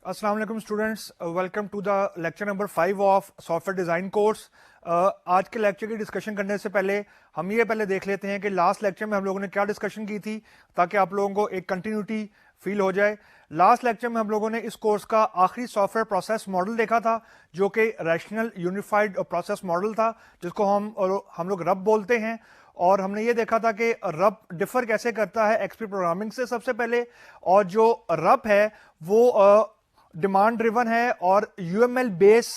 अस्सलाम वालेकुम students, welcome to the lecture number 5 of software design course. आज के लेक्चर की डिस्कशन करने से पहले हम ये पहले देख लेते हैं कि लास्ट लेक्चर में हम लोगों ने क्या डिस्कशन की थी, ताकि आप लोगों को एक कंटिन्यूटी फील हो जाए। लास्ट लेक्चर में हम लोगों ने इस कोर्स का आखिरी सॉफ्टवेयर प्रोसेस मॉडल देखा था, जो कि रैशनल यूनिफाइड प्रोसेस मॉडल था, जिसको हम लोग रब बोलते हैं। और हमने ये देखा था कि रब डिफर कैसे करता है एक्सपी प्रोग्रामिंग से सबसे पहले। और जो रब है वो डिमांड ड्रिवन है और यूएमएल बेस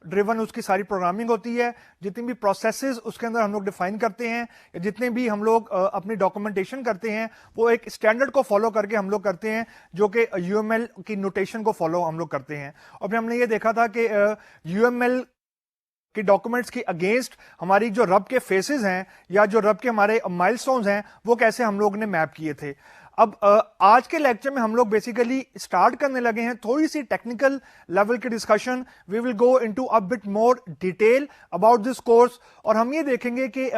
ड्रिवन उसकी सारी प्रोग्रामिंग होती है। जितनी भी प्रोसेसेस उसके अंदर हम लोग डिफाइन करते हैं, या जितने भी हम लोग अपनी डॉक्यूमेंटेशन करते हैं, वो एक स्टैंडर्ड को फॉलो करके हम लोग करते हैं, जो कि यूएमएल की नोटेशन को फॉलो हम लोग करते हैं। और फिर हमने ये देखा था कि यूएमएल कि डॉक्यूमेंट्स की अगेंस्ट हमारी जो रब के फेसेस हैं या जो रब के हमारे माइलस्टोन्स हैं, वो कैसे हम लोग ने मैप किए थे। अब आज के लेक्चर में हम लोग बेसिकली स्टार्ट करने लगे हैं थोड़ी सी टेक्निकल लेवल की discussion. We will go into a bit more detail about this course. और हम ये देखेंगे कि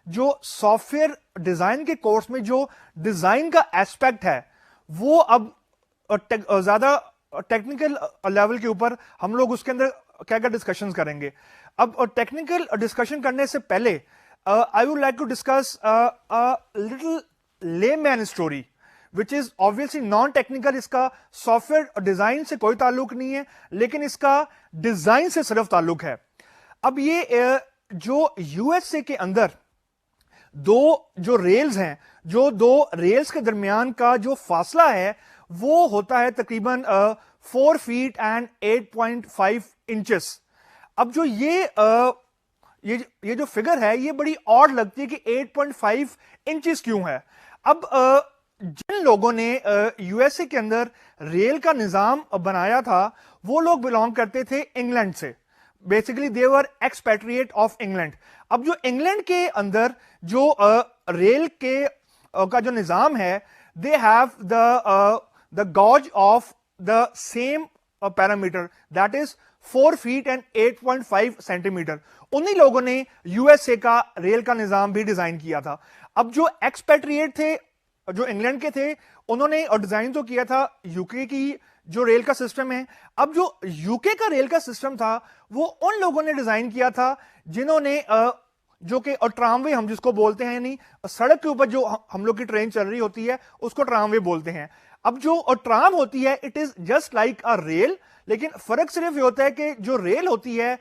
जो सॉफ्टवेयर डिजाइन के कोर्स में जो डिजाइन का एस्पेक्ट है, वो अब ज्यादा टेक्निकल लेवल के ऊपर हम लोग उसके अंदर क्या क्या डिस्कशंस करेंगे। अब टेक्निकल डिस्कशन करने से पहले I would like to discuss little layman story which is obviously non technical. इसका सॉफ्टवेयर डिजाइन से कोई ताल्लुक नहीं है, लेकिन इसका डिजाइन से सिर्फ ताल्लुक है। अब ये जो यूएसए के अंदर दो जो रेल्स हैं, जो दो रेल्स के दरमियान का जो फासला है, वो होता है तकरीबन 4 फीट एंड 8.5 इंचेस। अब जो ये जो फिगर है, ये बड़ी ऑड लगती है कि 8.5 इंचेस क्यों है। अब जिन लोगों ने यूएसए के अंदर रेल का निजाम बनाया था, वो लोग बिलोंग करते थे इंग्लैंड से। Basically they were expatriate of England. अब जो इंग्लैंड के अंदर जो रेल के का जो निजाम है, they have the gauge of the same parameter, that is 4 feet and 8.5 centimetre. उन्हीं लोगों ने यूएसए का रेल का निजाम भी डिजाइन किया था। अब जो एक्सपैट्रिएट थे, जो इंग्लैंड के थे, उन्होंने डिजाइन तो किया था यूके की जो रेल का सिस्टम है। अब जो यूके का रेल का सिस्टम था, वो उन लोगों ने डिजाइन किया था जिन्होंने जो कि ट्रामवे हम जिसको बोलते हैं, यानी सड़क के ऊपर जो हम लोग की ट्रेन चल रही होती है, उसको ट्रामवे बोलते हैं। अब जो ट्राम होती है, it is just like a rail, लेकिन फर्क सिर्फ ये होता है कि जो रेल होती है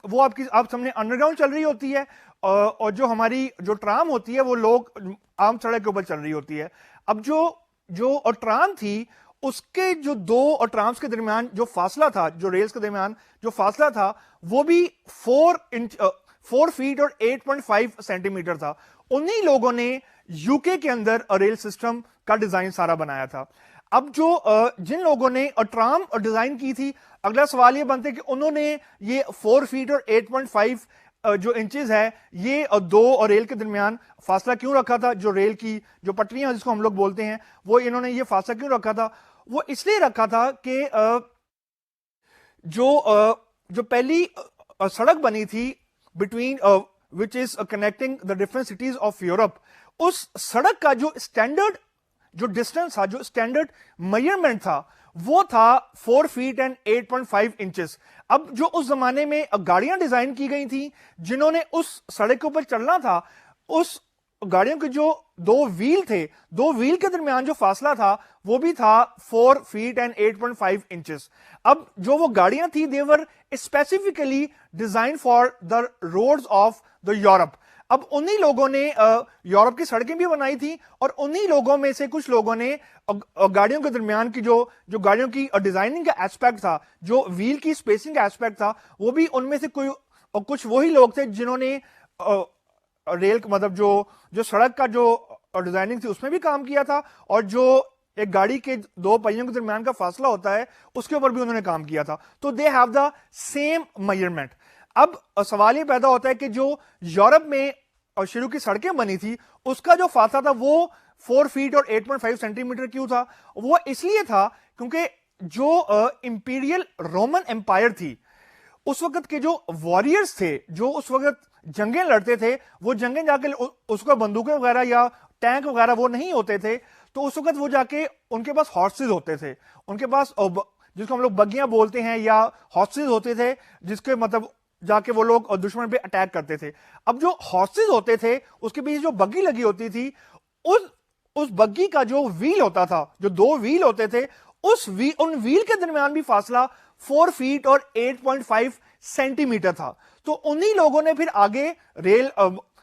वो आप सामने अंडरग्राउंड चल रही होती है, और जो हमारी जो ट्राम होती है, वो लोग आम सड़क के ऊपर चल रही होती है। अब जो ट्राम थी, उसके जो दो ट्राम्स के दरमियान जो फासला था, जो रेल्स के दरमियान जो फासला था, वो भी 4 फीट और 8.5 सेंटीमीटर था। उन्हीं लोगों ने यूके के अंदर रेल सिस्टम का डिजाइन सारा बनाया था। अब जो जिन लोगों ने ट्राम डिजाइन की थी, अगला सवाल ये बनता है कि उन्होंने ये 4 फीट और 8.5 जो इंचेस है, ये दो रेल के दरमियान फासला क्यों रखा था। जो रेल की जो पटरियां जिसको हम लोग बोलते हैं, वो इन्होंने ये फासला क्यों रखा था। वो इसलिए रखा था कि जो पहली सड़क बनी थी between which is connecting the different cities of Europe, उस सड़क का जो स्टैंडर्ड जो डिस्टेंस था, जो स्टैंडर्ड मेजरमेंट था, वो था 4 फीट एंड 8.5 इंचेस। अब जो उस जमाने में गाड़ियां डिजाइन की गई थी, जिन्होंने उस सड़क के ऊपर चलना था, उस गाड़ियों के जो दो व्हील थे, दो व्हील के दरमियान जो फासला था, वो भी था 4 फीट एंड 8.5 इंचेस। अब जो वो गाड़ियां थी, they were specifically design for the roads of the Europe. अब उन्हीं लोगों ने यूरोप की सड़कें भी बनाई थी, और उन्हीं लोगों में से कुछ लोगों ने गाड़ियों के दरमियान की जो गाड़ियों की डिजाइनिंग का एस्पेक्ट था, जो व्हील की स्पेसिंग का एस्पेक्ट था, वो भी उनमें से कुछ वही लोग थे जिन्होंने रेल मतलब जो सड़क का जो डिजाइनिंग थी, उसमें भी काम किया था, और जो एक गाड़ी के दो पहियों के दरमियान का फासला होता है, उसके ऊपर भी उन्होंने काम किया था। तो दे हैव द सेम मेजरमेंट। अब सवाल ये पैदा होता है कि जो यूरोप में शुरू की सड़कें बनी थी, उसका जो फासला था, वो 4 फीट और 8.5 सेंटीमीटर क्यों था। वो इसलिए था क्योंकि जो इंपीरियल रोमन एम्पायर थी, उस वक्त के जो वॉरियर्स थे, जो उस वक्त जंगें लड़ते थे, वो जंगें जाके उसको बंदूकें वगैरह या टैंक वगैरह वो नहीं होते थे, तो उस वक्त वो जाके उनके पास हॉर्सेस होते थे, उनके पास जिसको हम लोग बग्गियां बोलते हैं, या हॉर्सेस होते थे जिसके मतलब जाके वो लोग दुश्मन पे अटैक करते थे। अब जो हॉर्सेस होते थे उसके बीच जो बग्गी लगी होती थी, उस बग्गी का जो व्हील होता था, जो 2 व्हील होते थे, उन व्हील के दरमियान भी फासला 4 फीट और 8.5 सेंटीमीटर था। तो उन्हीं लोगों ने फिर आगे रेल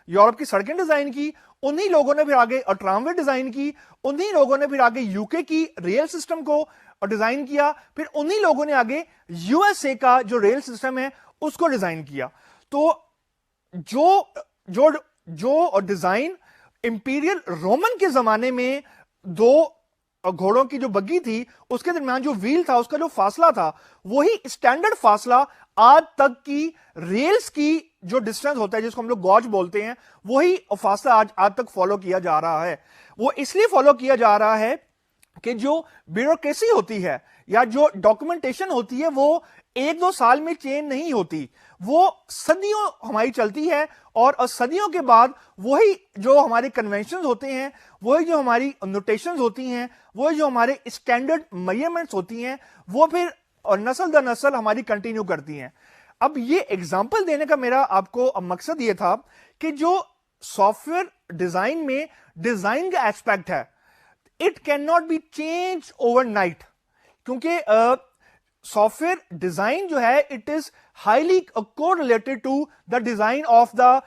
यूरोप की सड़कें डिजाइन की, उन्हीं लोगों ने फिर आगे ट्रामवे डिजाइन की, उन्हीं लोगों ने फिर आगे यूके की रेल सिस्टम को डिजाइन किया, फिर उन्हीं लोगों ने आगे यूएसए का जो रेल सिस्टम है उसको डिजाइन किया। तो जो जो जो डिजाइन इंपीरियल रोमन के जमाने में 2 घोड़ों की जो बग्गी थी उसके दरमियान जो व्हील था उसका जो फासला था, वही स्टैंडर्ड फासला आज तक की रेल्स की जो डिस्टेंस होता है जिसको हम लोग गॉज बोलते हैं, वही फासला आज तक फॉलो किया जा रहा है। वो इसलिए फॉलो किया जा रहा है कि जो ब्यूरोक्रेसी होती है या जो डॉक्यूमेंटेशन होती है वो 1-2 साल में चेंज नहीं होती, वो सदियों हमारी चलती है, और सदियों के बाद वही जो हमारे कन्वेंशन होते हैं, वही जो हमारी नोटेशंस होती हैं, वही जो हमारे स्टैंडर्ड मेजरमेंट्स होती हैं, वो फिर नस्ल दर नस्ल हमारी कंटिन्यू करती हैं। अब ये एग्जाम्पल देने का मेरा आपको मकसद ये था कि जो सॉफ्टवेयर डिजाइन में डिजाइन का एस्पेक्ट है, it can not be change overnight, क्योंकि सॉफ्टवेयर डिजाइन जो है it is highly correlated to the design of the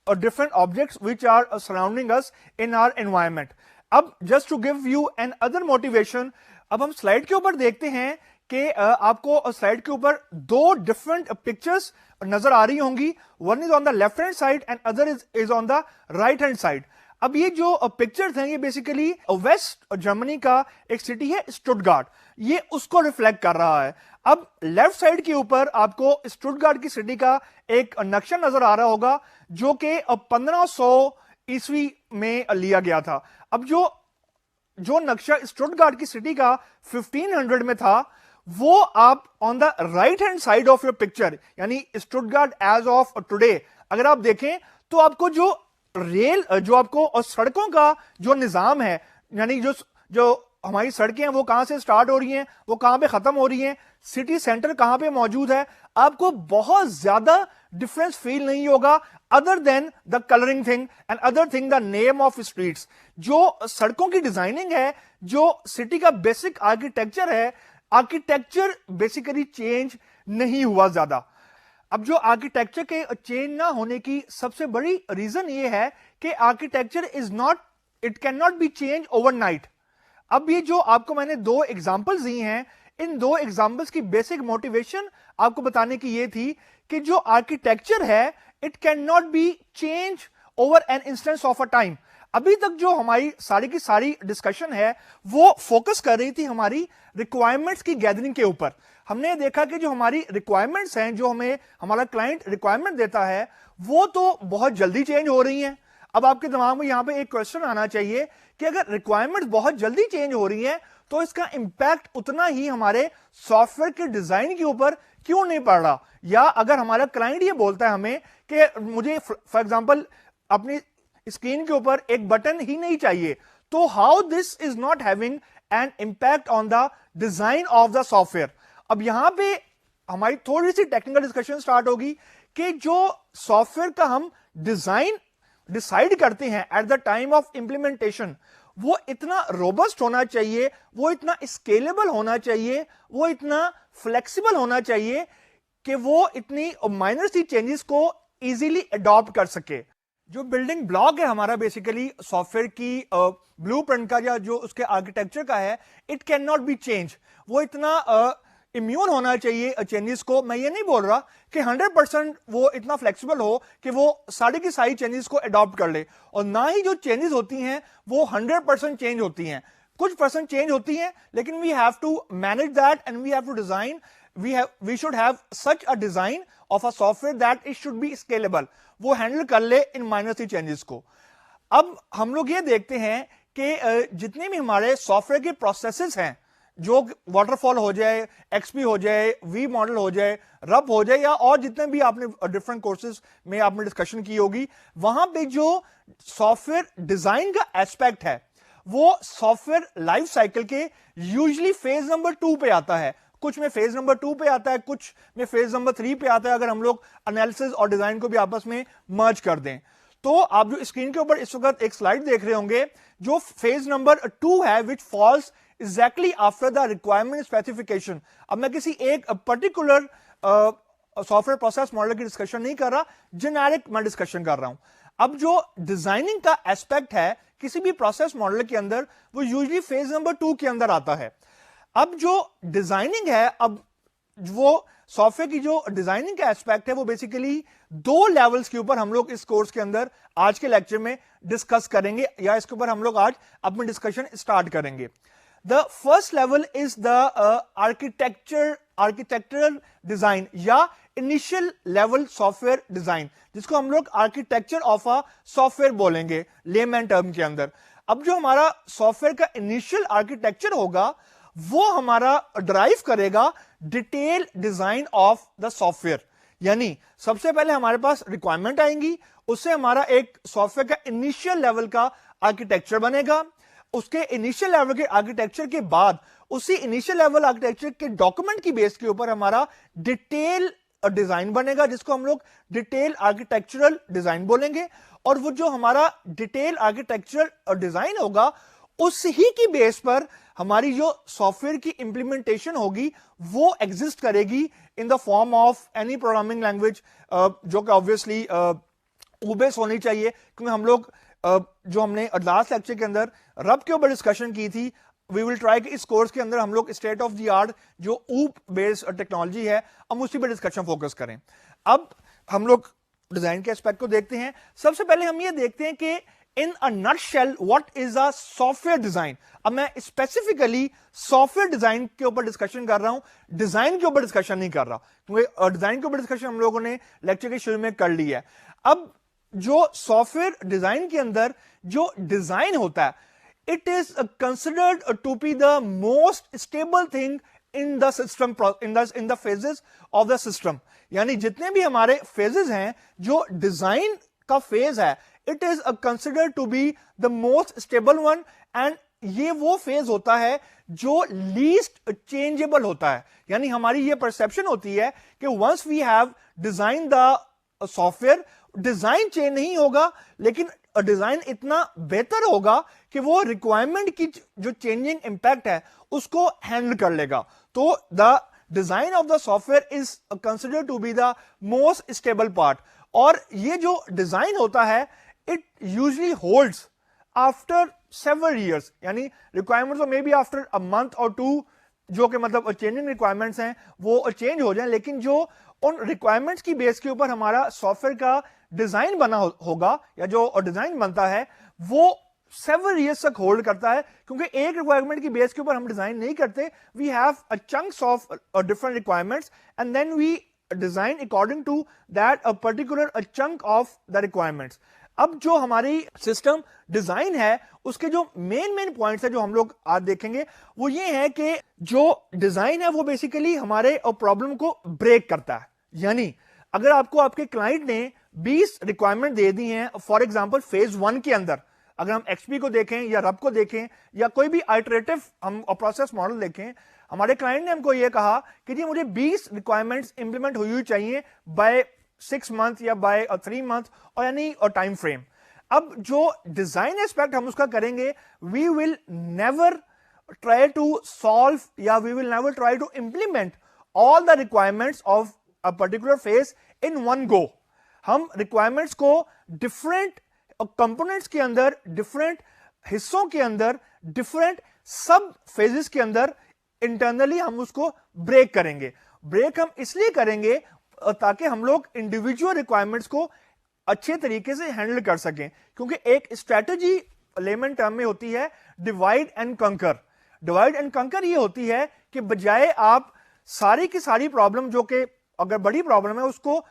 different objects which are surrounding us in our environment. अब just to give you another motivation, अब हम slide के ऊपर देखते हैं कि आपको स्लाइड के ऊपर 2 डिफरेंट पिक्चर्स नजर आ रही होंगी, one is on the left hand side and other is on the right hand side. अब ये जो पिक्चर्स हैं ये बेसिकली वेस्ट जर्मनी का एक सिटी है स्टुटगार्ट, ये उसको रिफ्लेक्ट कर रहा है। अब लेफ्ट साइड के ऊपर आपको स्टुटगार्ट की सिटी का एक नक्शा नजर आ रहा होगा जो कि 1500 ईस्वी में लिया गया था। अब जो नक्शा स्टुटगार्ट की सिटी का 1500 में था, वो आप on the right hand side of your picture, यानी स्टुटगार्ट एज ऑफ टुडे अगर आप देखें तो आपको जो रेल जो आपको और सड़कों का जो निजाम है, यानी जो हमारी सड़कें हैं वो कहां से स्टार्ट हो रही हैं, वो कहां पे खत्म हो रही हैं, सिटी सेंटर कहां पे मौजूद है, आपको बहुत ज्यादा डिफरेंस फील नहीं होगा other than the colouring thing and other thing the name of streets. जो सड़कों की डिजाइनिंग है, जो सिटी का बेसिक आर्किटेक्चर है, आर्किटेक्चर बेसिकली चेंज नहीं हुआ ज्यादा। अब जो आर्किटेक्चर के चेंज ना होने की सबसे बड़ी रीजन ये है कि architecture it can not be change overnight. अब ये जो आपको मैंने 2 एग्जांपल्स दी हैं, इन 2 एग्जांपल्स की बेसिक मोटिवेशन आपको बताने की ये थी कि जो आर्किटेक्चर है it can not be change over an instance of a time. अभी तक जो हमारी सारी की सारी डिस्कशन है वो फोकस कर रही थी हमारी रिक्वायरमेंट्स की गैदरिंग के ऊपर। हमने देखा कि जो हमारी रिक्वायरमेंट्स हैं, जो हमें हमारा क्लाइंट रिक्वायरमेंट देता है, वो तो बहुत जल्दी चेंज हो रही हैं। अब आपके दिमाग में यहां पे एक क्वेश्चन आना चाहिए कि अगर रिक्वायरमेंट्स बहुत जल्दी चेंज हो रही हैं तो इसका इंपैक्ट उतना ही हमारे सॉफ्टवेयर के डिजाइन के ऊपर क्यों नहीं पड़ रहा, या अगर हमारा क्लाइंट ये बोलता है हमें कि मुझे फॉर एग्जांपल अपनी स्क्रीन के ऊपर एक बटन ही नहीं चाहिए, तो how this is not having an impact on the design of the software. अब यहां पे हमारी थोड़ी सी टेक्निकल डिस्कशन स्टार्ट होगी कि जो सॉफ्टवेयर का हम डिजाइन डिसाइड करते हैं at the time of implementation, वो इतना रोबस्ट होना चाहिए, वो इतना स्केलेबल होना चाहिए, वो इतना फ्लेक्सिबल होना चाहिए कि वो इतनी माइनर सी चेंजेस को इजीली अडॉप्ट कर सके। जो बिल्डिंग ब्लॉक है हमारा बेसिकली सॉफ्टवेयर की ब्लूप्रिंट का या जो उसके आर्किटेक्चर का है, it can not be change. वो इतना इम्यून होना चाहिए चेंजेस को। मैं ये नहीं बोल रहा कि 100% वो इतना फ्लेक्सिबल हो कि वो सारी की सारी चेंजेस को अडॉप्ट कर ले, और ना ही जो चेंजेस होती हैं वो 100% चेंज होती हैं। कुछ परसेंट चेंज होती हैं, लेकिन we have to manage that and we have to design, we should have such a design of a software that it should be scalable, वो हैंडल कर ले इन माइनर सी चेंजेस को। अब हम लोग ये देखते हैं कि जितने भी हमारे सॉफ्टवेयर के प्रोसेसेस हैं, जो वाटरफॉल हो जाए, एक्सपी हो जाए, वी मॉडल हो जाए, रब हो जाए, या और जितने भी आपने डिफरेंट कोर्सेज में आपने डिस्कशन की होगी, वहां पे जो सॉफ्टवेयर डिजाइन का एस्पेक्ट है वो सॉफ्टवेयर लाइफ साइकिल के यूजुअली फेज नंबर 2 पे आता है। कुछ में फेज नंबर 2 पे आता है, कुछ में फेज नंबर 3 पे आता है, अगर हम लोग एनालिसिस और डिजाइन को भी आपस में मर्ज कर दें। तो आप जो स्क्रीन के ऊपर इस वक्त एक स्लाइड देख रहे होंगे, जो फेज नंबर 2 है, which falls exactly after the requirement specification. अब मैं किसी एक पर्टिकुलर सॉफ्टवेयर प्रोसेस मॉडल की डिस्कशन नहीं कर रहा, जेनेरिक मैं डिस्कशन कर रहा हूं। अब जो डिजाइनिंग का एस्पेक्ट है किसी भी प्रोसेस मॉडल के अंदर, वो यूजुअली फेज नंबर 2 के अंदर आता है। अब जो डिजाइनिंग है, अब वो सॉफ्टवेयर की जो डिजाइनिंग का एस्पेक्ट है, वो बेसिकली 2 लेवल्स के ऊपर हम लोग इस कोर्स के अंदर आज के लेक्चर में डिस्कस करेंगे, या इसके ऊपर हम लोग आज अपनी डिस्कशन स्टार्ट करेंगे। The first level is the architectural design या इनिशियल लेवल सॉफ्टवेयर डिजाइन, जिसको हम लोग आर्किटेक्चर ऑफ अ सॉफ्टवेयर बोलेंगे लेमैन टर्म के अंदर। अब जो हमारा सॉफ्टवेयर का इनिशियल आर्किटेक्चर होगा, वो हमारा ड्राइव करेगा detail design of the software. यानी सबसे पहले हमारे पास रिक्वायरमेंट आएंगी, उससे हमारा एक सॉफ्टवेयर का इनिशियल लेवल का आर्किटेक्चर बनेगा। उसके इनिशियल लेवल के आर्किटेक्चर के बाद उसी इनिशियल लेवल आर्किटेक्चर के डॉक्यूमेंट की बेस के ऊपर हमारा डिटेल डिजाइन बनेगा, जिसको हम लोग डिटेल आर्किटेक्चरल डिजाइन बोलेंगे। और वो जो हमारा डिटेल आर्किटेक्चरल डिजाइन होगा, उस ही की बेस पर हमारी जो सॉफ्टवेयर की इंप्लीमेंटेशन होगी, वो एग्जिस्ट करेगी in the form of any programming language, जो कि ऑब्वियसली ऊबेस होनी चाहिए, क्योंकि हम लोग जो हमने लास्ट लेक्चर के अंदर रब के ऊपर डिस्कशन की थी, वी विल ट्राई कि इस कोर्स के अंदर हम लोग स्टेट ऑफ द आर्ट जो ऊप बेस्ड टेक्नोलॉजी है, हम उसी पर डिस्कशन फोकस करें। अब हम लोग डिजाइन के एस्पेक्ट को देखते हैं। सबसे पहले हम ये देखते हैं कि in a nutshell what is a software design. अब मैं स्पेसिफिकली सॉफ्टवेयर डिजाइन के ऊपर डिस्कशन कर रहा हूं, डिजाइन के ऊपर डिस्कशन नहीं कर रहा, क्योंकि डिजाइन के ऊपर डिस्कशन हम लोगों ने लेक्चर के शुरू में कर ली है। अब जो सॉफ्टवेयर डिजाइन के अंदर जो डिजाइन होता है, it is considered to be the most stable thing in the system, in the phases of the system. यानी जितने भी हमारे फेजेस हैं, जो डिजाइन का फेज है, it is considered to be the most stable one, and ये वो फेज होता है जो लीस्ट चेंजेबल होता है। यानी हमारी ये परसेप्शन होती है कि once we have design the software, design change नहीं होगा, लेकिन डिजाइन इतना बेहतर होगा कि वो रिक्वायरमेंट की जो चेंजिंग इंपैक्ट है उसको हैंडल कर लेगा। तो the design of the software is considered to be the most stable part. और ये जो डिजाइन होता है, it usually holds after several years, यानी requirements may be after a month और 2, जो कि मतलब चेंजिंग रिक्वायरमेंट्स हैं वो चेंज हो जाएं, लेकिन जो उन रिक्वायरमेंट्स की बेस के ऊपर हमारा सॉफ्टवेयर का डिजाइन बना होगा, या जो डिजाइन बनता है, वो सेवरल ईयर्स तक होल्ड करता है। क्योंकि एक रिक्वायरमेंट की बेस के ऊपर हम डिजाइन नहीं करते, we have a chunks of different requirements and then we design according to that a particular chunk of the requirements. अब जो हमारी सिस्टम डिजाइन है, उसके जो मेन पॉइंट्स है जो हम लोग आज देखेंगे, वो ये है कि जो डिजाइन है वो बेसिकली हमारे प्रॉब्लम को ब्रेक करता है। यानी अगर आपको आपके क्लाइंट ने 20 रिक्वायरमेंट दे दी हैं, फॉर एग्जांपल फेज 1 के अंदर, अगर हम एक्सपी को देखें या रब को देखें या कोई भी आइटरेटिव हम प्रोसेस मॉडल देखें, हमारे क्लाइंट ने हमको ये कहा कि जी मुझे 20 रिक्वायरमेंट्स इंप्लीमेंट हुई चाहिए बाय 6 मंथ या बाय 3 मंथ, और यानी टाइम फ्रेम। अब जो डिजाइन एस्पेक्ट हम उसका करेंगे, we will never try to solve या we will never try to implement all the requirements of a particular phase in one go. हम रिक्वायरमेंट्स को डिफरेंट कंपोनेंट्स के अंदर, डिफरेंट हिस्सों के अंदर, डिफरेंट सब फेजेस के अंदर इंटरनली हम उसको ब्रेक करेंगे। ब्रेक हम इसलिए करेंगे ताकि हम लोग इंडिविजुअल रिक्वायरमेंट्स को अच्छे तरीके से हैंडल कर सकें, क्योंकि एक स्ट्रेटजी लेमन टर्म में होती है डिवाइड एंड कंकर। डिवाइड एंड कंकर ये होती है कि बजाय आप सारी की सारी प्रॉब्लम, जो कि अगर बड़ी प्रॉब्लम है, उसको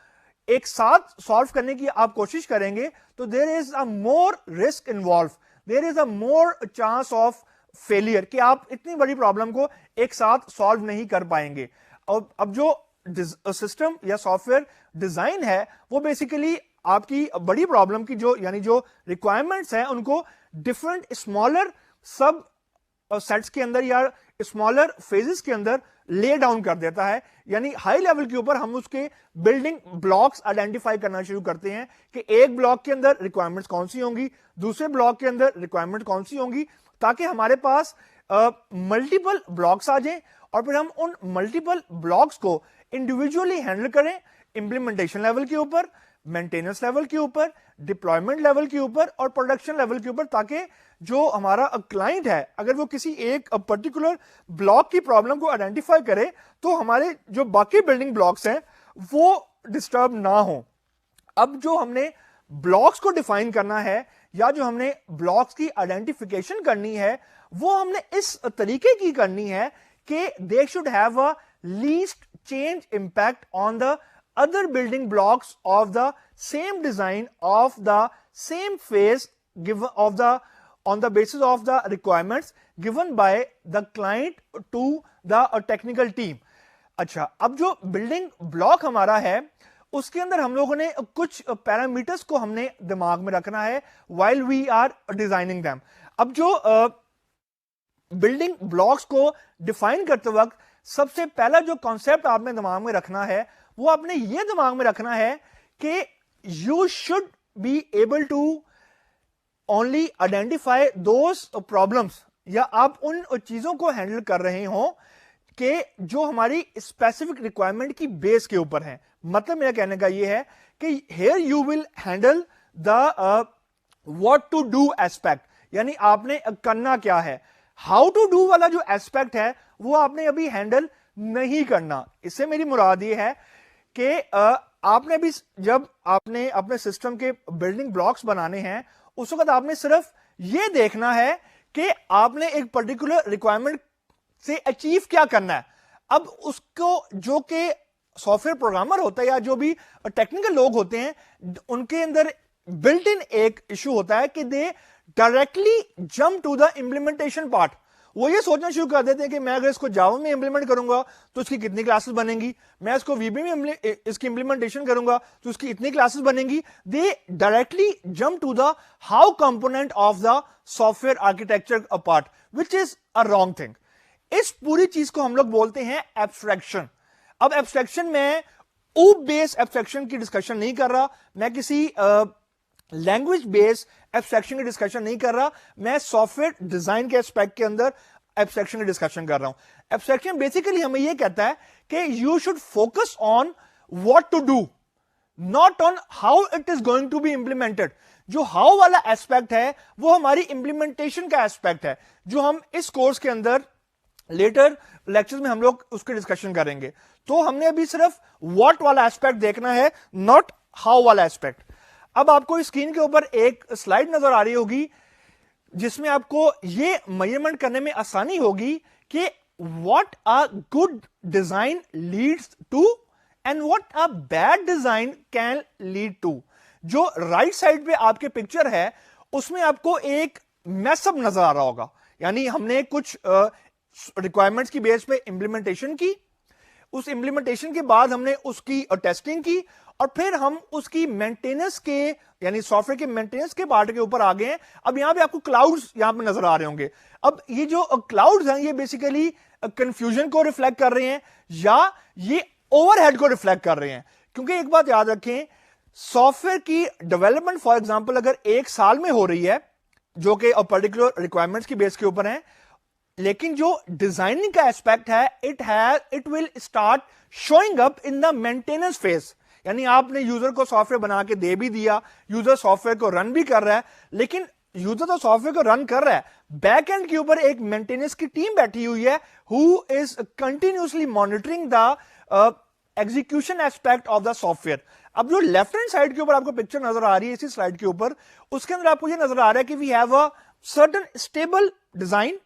एक साथ सॉल्व करने की आप कोशिश करेंगे, तो there is a more risk involve, there is a more chance of failure, कि आप इतनी बड़ी प्रॉब्लम को एक साथ सॉल्व नहीं कर पाएंगे। और अब जो सिस्टम या सॉफ्टवेयर डिजाइन है, वो बेसिकली आपकी बड़ी प्रॉब्लम की जो यानी जो रिक्वायरमेंट्स हैं, उनको डिफरेंट स्मॉलर सब सेट्स के अंदर या स्मॉलर फेजेस के अंदर ले डाउन कर देता है। यानी हाई लेवल के ऊपर हम उसके बिल्डिंग ब्लॉक्स आइडेंटिफाई करना शुरू करते हैं कि एक ब्लॉक के अंदर रिक्वायरमेंट्स कौन सी होंगी, दूसरे ब्लॉक के अंदर रिक्वायरमेंट कौन सी होंगी, ताकि हमारे पास मल्टीपल ब्लॉक्स आ जाएं और फिर हम उन मल्टीपल ब्लॉक्स को इंडिविजुअली हैंडल करें, इंप्लीमेंटेशन लेवल के ऊपर, मेंटेनेंस लेवल के ऊपर, डिप्लॉयमेंट लेवल के ऊपर और प्रोडक्शन लेवल के ऊपर, ताकि जो हमारा क्लाइंट है अगर वो किसी एक पर्टिकुलर ब्लॉक की प्रॉब्लम को आइडेंटिफाई करे तो हमारे जो बाकी बिल्डिंग ब्लॉक्स हैं वो डिस्टर्ब ना हो। अब जो हमने ब्लॉक्स को डिफाइन करना है या जो हमने ब्लॉक्स की आइडेंटिफिकेशन करनी है वो हमने इस तरीके की करनी है कि they should have a least change impact on the other building blocks of the same design of the same phase given on the basis of the requirements given by the client to the technical team। अच्छा, अब जो building block हमारा है उसके अंदर हम लोगों ने कुछ पैरामीटर्स को हमने दिमाग में रखना है while we are designing them। अब जो बिल्डिंग ब्लॉक्स को डिफाइन करते वक्त सबसे पहला जो कॉन्सेप्ट आपने दिमाग में रखना है वो आपने ये दिमाग में रखना है कि you should be able to only identify those problems, या आप उन चीजों को हैंडल कर रहे हो कि जो हमारी स्पेसिफिक रिक्वायरमेंट की बेस के ऊपर है। मतलब मेरा कहने का ये है कि here you will handle the what to do aspect, यानी आपने करना क्या है। हाउ टू डू वाला जो एस्पेक्ट है वो आपने अभी हैंडल नहीं करना। इससे मेरी मुराद ये है कि आपने भी जब आपने अपने सिस्टम के बिल्डिंग ब्लॉक्स बनाने हैं उस वक्त आपने सिर्फ ये देखना है कि आपने एक पर्टिकुलर रिक्वायरमेंट से अचीव क्या करना है। अब उसको जो कि सॉफ्टवेयर प्रोग्रामर होता है या जो भी टेक्निकल लोग होते हैं उनके अंदर बिल्ट इन एक इशू होता है कि they directly jump to the implementation part. वो ये सोचना शुरू कर देते हैं कि मैं अगर इसको जावा में इंप्लीमेंट करूंगा तो इसकी कितनी क्लासेस बनेंगी, मैं इसको वीबी में इसकी इंप्लीमेंटेशन करूंगा तो इसकी इतनी क्लासेस बनेंगी। They directly jump to the how component of the software architecture a part which is a wrong thing. इस पूरी चीज को हम लोग बोलते हैं एब्स्ट्रैक्शन। अब एब्स्ट्रैक्शन में ऊप बेस्ड एब्स्ट्रैक्शन की डिस्कशन नहीं कर रहा, मैं किसी लैंग्वेज बेस्ड एब्स्ट्रैक्शन की डिस्कशन नहीं कर रहा, मैं सॉफ्टवेयर डिजाइन के एस्पेक्ट के अंदर एब्स्ट्रैक्शन की डिस्कशन कर रहा हूं। एब्स्ट्रैक्शन बेसिकली हमें यह कहता है कि you should focus on what to do, not on how it is going to be implemented. जो हाउ वाला एस्पेक्ट है वो हमारी इंप्लीमेंटेशन का एस्पेक्ट है, जो हम इस कोर्स के अंदर लेटर लेक्चर्स में हम लोग उसकी डिस्कशन करेंगे। तो हमने अभी सिर्फ व्हाट वाला एस्पेक्ट देखना है, नॉट हाउ वाला एस्पेक्ट। अब आपको स्क्रीन के ऊपर एक स्लाइड नजर आ रही होगी जिसमें आपको ये मेजरमेंट करने में आसानी होगी कि what a good design leads to and what a bad design can lead to. जो राइट साइड पे आपके पिक्चर है उसमें आपको एक मैसअप नजर आ रहा होगा, यानी हमने कुछ रिक्वायरमेंट्स की बेस पे इंप्लीमेंटेशन की, उस इंप्लीमेंटेशन के बाद हमने उसकी टेस्टिंग की और फिर हम उसकी मेंटेनेंस के यानी सॉफ्टवेयर के मेंटेनेंस के पार्ट के ऊपर आ गए हैं। अब यहां पे आपको क्लाउड्स यहां पे नजर आ रहे होंगे। अब ये जो क्लाउड्स हैं ये बेसिकली कंफ्यूजन को रिफ्लेक्ट कर रहे हैं या ये ओवरहेड को रिफ्लेक्ट कर रहे हैं, क्योंकि एक बात याद रखें, सॉफ्टवेयर की डेवलपमेंट फॉर एग्जांपल अगर एक साल में हो रही है जो कि पर्टिकुलर रिक्वायरमेंट्स की बेस के ऊपर है, लेकिन जो डिजाइनिंग का एस्पेक्ट है it will start showing up in the maintenance phase. यानी आपने यूजर को सॉफ्टवेयर बना के दे भी दिया, यूजर सॉफ्टवेयर को रन भी कर रहा है, लेकिन यूजर तो सॉफ्टवेयर को रन कर रहा है, बैक एंड के ऊपर एक मेंटेनेंस की टीम बैठी हुई है who is continuously monitoring the execution aspect of the software. अब जो लेफ्ट हैंड साइड के ऊपर आपको पिक्चर नजर आ रही है इसी स्लाइड के ऊपर, उसके अंदर आपको ये नजर आ रहा है कि we have a certain stable design,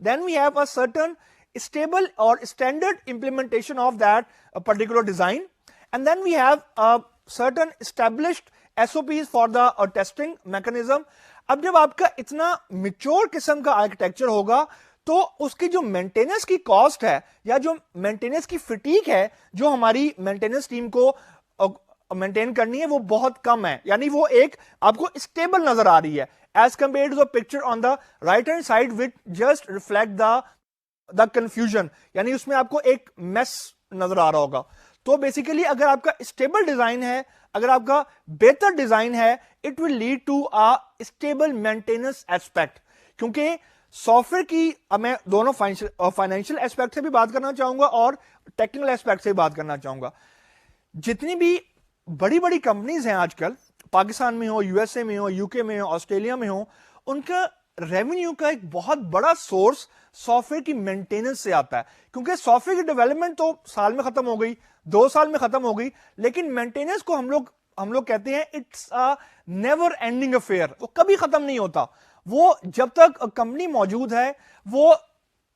then we have a certain stable or standard implementation of that particular design, and then we have a certain established SOPs for the testing mechanism। अब जब आपका इतना mature किस्म का architecture होगा तो उसकी जो मेंटेनेंस की कॉस्ट है या जो मेंटेनेंस की फटीग है जो हमारी मेंटेनेंस टीम को मेंटेन करनी है वो बहुत कम है, यानी वो एक आपको स्टेबल नजर आ रही है as compared to the picture on the right hand side which just reflect the the confusion, यानी उसमें आपको एक मेस नजर आ रहा होगा। तो बेसिकली अगर आपका स्टेबल डिजाइन है, अगर आपका बेहतर डिजाइन है, it will lead to a stable maintenance aspect. क्योंकि सॉफ्टवेयर की मैं दोनों फाइनेंशियल एस्पेक्ट से भी बात करना चाहूंगा और टेक्निकल एस्पेक्ट से भी बात करना चाहूंगा। जितनी भी बड़ी बड़ी कंपनीज हैं आजकल, पाकिस्तान में हो, यूएसए में हो, यूके में हो, ऑस्ट्रेलिया में हो, उनका रेवेन्यू का एक बहुत बड़ा सोर्स सॉफ्टवेयर की मेंटेनेंस से आता है। क्योंकि सॉफ्टवेयर की डेवलपमेंट तो साल में खत्म हो गई, 2 साल में खत्म हो गई, लेकिन मेंटेनेंस को हम लोग कहते हैं it's a never ending affair, वो कभी खत्म नहीं होता। वो जब तक कंपनी मौजूद है, वो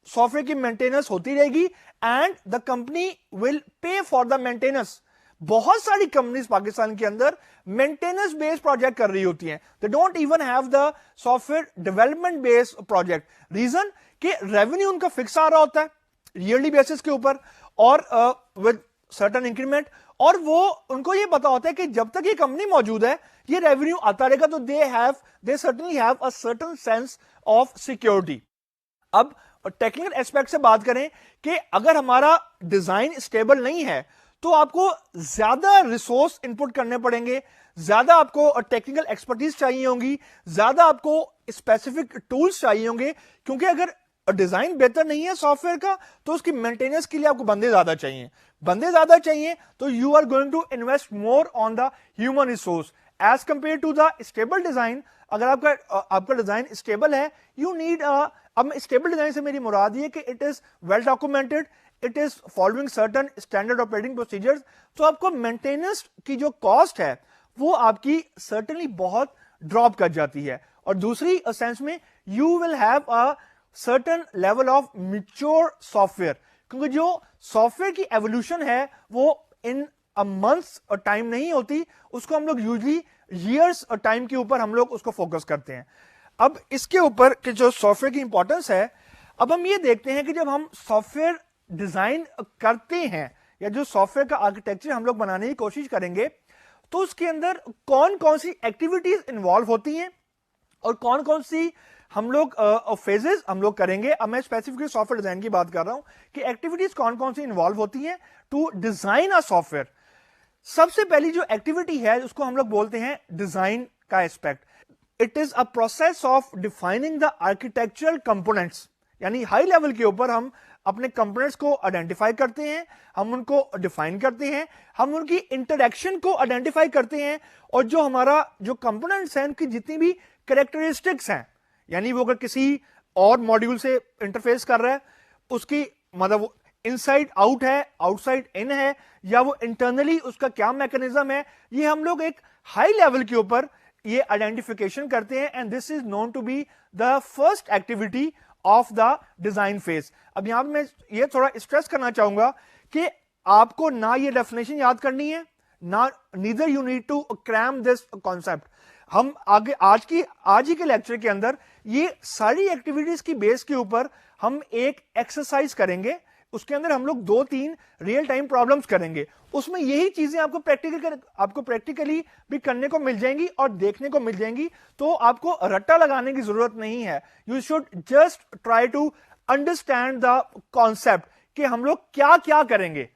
सॉफ्टवेयर की मेंटेनेंस होती रहेगी and the company will pay for the maintenance. बहुत सारी कंपनीज पाकिस्तान के अंदर मेंटेनेंस बेस्ड प्रोजेक्ट कर रही होती हैं, they don't even have the software development based project. Reason कि रेवेन्यू उनका फिक्स आ रहा होता है ईयरली बेसिस के ऊपर और विद सर्टेन इंक्रीमेंट, और वो उनको ये पता होता है कि जब तक ये कंपनी मौजूद है ये रेवेन्यू आता रहेगा, तो they certainly have a certain sense of security. अब टेक्निकल एस्पेक्ट से बात करें कि अगर हमारा डिजाइन स्टेबल नहीं है तो आपको ज्यादा रिसोर्स इनपुट करने पड़ेंगे, ज्यादा आपको टेक्निकल एक्सपर्टीज चाहिए होंगी, ज्यादा आपको स्पेसिफिक टूल्स चाहिए होंगे। क्योंकि अगर डिजाइन बेहतर नहीं है सॉफ्टवेयर का तो उसकी मेंटेनेंस के लिए आपको बंदे ज्यादा चाहिए, तो you are going to invest more on the human resource as compare to the stable design. अगर आपका डिजाइन स्टेबल है, यू नीड अब स्टेबल डिजाइन से मेरी मुराद ये कि it is well documented, it is following certain standard operating procedures, तो आपको मेंटेनेंस की जो कॉस्ट है वो आपकी सर्टेनली बहुत ड्रॉप कर जाती है। और दूसरी सेंस में you will have a certain level of mature software, क्योंकि जो सॉफ्टवेयर की एवोल्यूशन है वो इन अ मंथ्स और टाइम नहीं होती, उसको हम लोग यूजली ईयर्स और टाइम के ऊपर हम लोग उसको फोकस करते हैं। अब इसके ऊपर कि जो सॉफ्टवेयर की इंपॉर्टेंस है, अब हम ये देखते हैं कि जब हम सॉफ्टवेयर डिजाइन करते हैं या जो सॉफ्टवेयर का आर्किटेक्चर हम लोग बनाने की कोशिश करेंगे, तो उसके अंदर कौन कौन सी एक्टिविटीज इन्वॉल्व होती हैं और कौन कौन सी हम लोग फेजेस हम लोग करेंगे। अब मैं स्पेसिफिकली सॉफ्टवेयर डिजाइन की बात कर रहा हूं कि एक्टिविटीज कौन कौन सी इन्वॉल्व होती हैं टू डिजाइन अ सॉफ्टवेयर। सबसे पहली जो एक्टिविटी है उसको हम लोग बोलते हैं डिजाइन का aspect. It is a process of defining the architectural components, यानी हाई लेवल के ऊपर हम अपने कंपोनेंट्स को आइडेंटिफाई करते हैं, हम उनको डिफाइन करते हैं, हम उनकी इंटरेक्शन को आइडेंटिफाई करते हैं, और जो हमारा जो कंपोनेंट्स हैं उनकी जितनी भी कैरेक्टरिस्टिक्स हैं, यानी वो अगर किसी और मॉड्यूल से इंटरफेस कर रहा है, उसकी मतलब इनसाइड आउट है, आउटसाइड इन है, या वो इंटरनली उसका क्या मैकेनिज्म है, ये हम लोग एक हाई लेवल के ऊपर ये आइडेंटिफिकेशन करते हैं। And this is known to be the first activity of the design phase. अब यहां पर मैं ये थोड़ा स्ट्रेस करना चाहूंगा कि आपको ना ये डेफिनेशन याद करनी है, ना neither you need to cram this concept. हम आगे आज ही के लेक्चर के अंदर ये सारी एक्टिविटीज की बेस के ऊपर हम एक एक्सरसाइज करेंगे, उसके अंदर हम लोग 2-3 रियल टाइम प्रॉब्लम्स करेंगे, उसमें यही चीजें आपको प्रैक्टिकली भी करने को मिल जाएंगी और देखने को मिल जाएंगी। तो आपको रट्टा लगाने की जरूरत नहीं है, you should just try to understand the concept कि हम लोग क्या क्या करेंगे।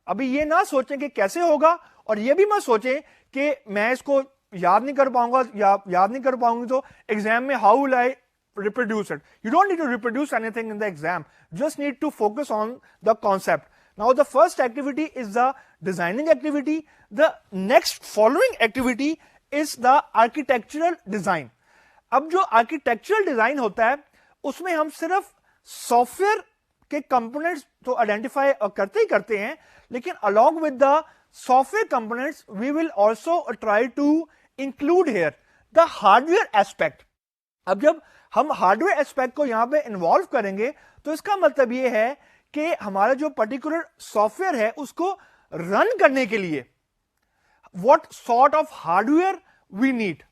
अभी ये ना सोचें कि कैसे होगा, और ये भी मत सोचें कि मैं इसको याद नहीं कर पाऊंगा या याद नहीं कर पाऊंगी तो एग्जाम में how will I reproduce it. You don't need to reproduce anything in the exam, just need to focus on the concept. Now the first activity is the designing activity. The next following activity is the architectural design. अब जो architectural design होता है उसमें हम सिर्फ software के components तो identify करते ही करते हैं, लेकिन along with the software components we will also try to include here the hardware aspect. अब जब हम हार्डवेयर एस्पेक्ट को यहां पे इन्वॉल्व करेंगे तो इसका मतलब यह है कि हमारा जो पर्टिकुलर सॉफ्टवेयर है उसको रन करने के लिए what sort of hardware we need,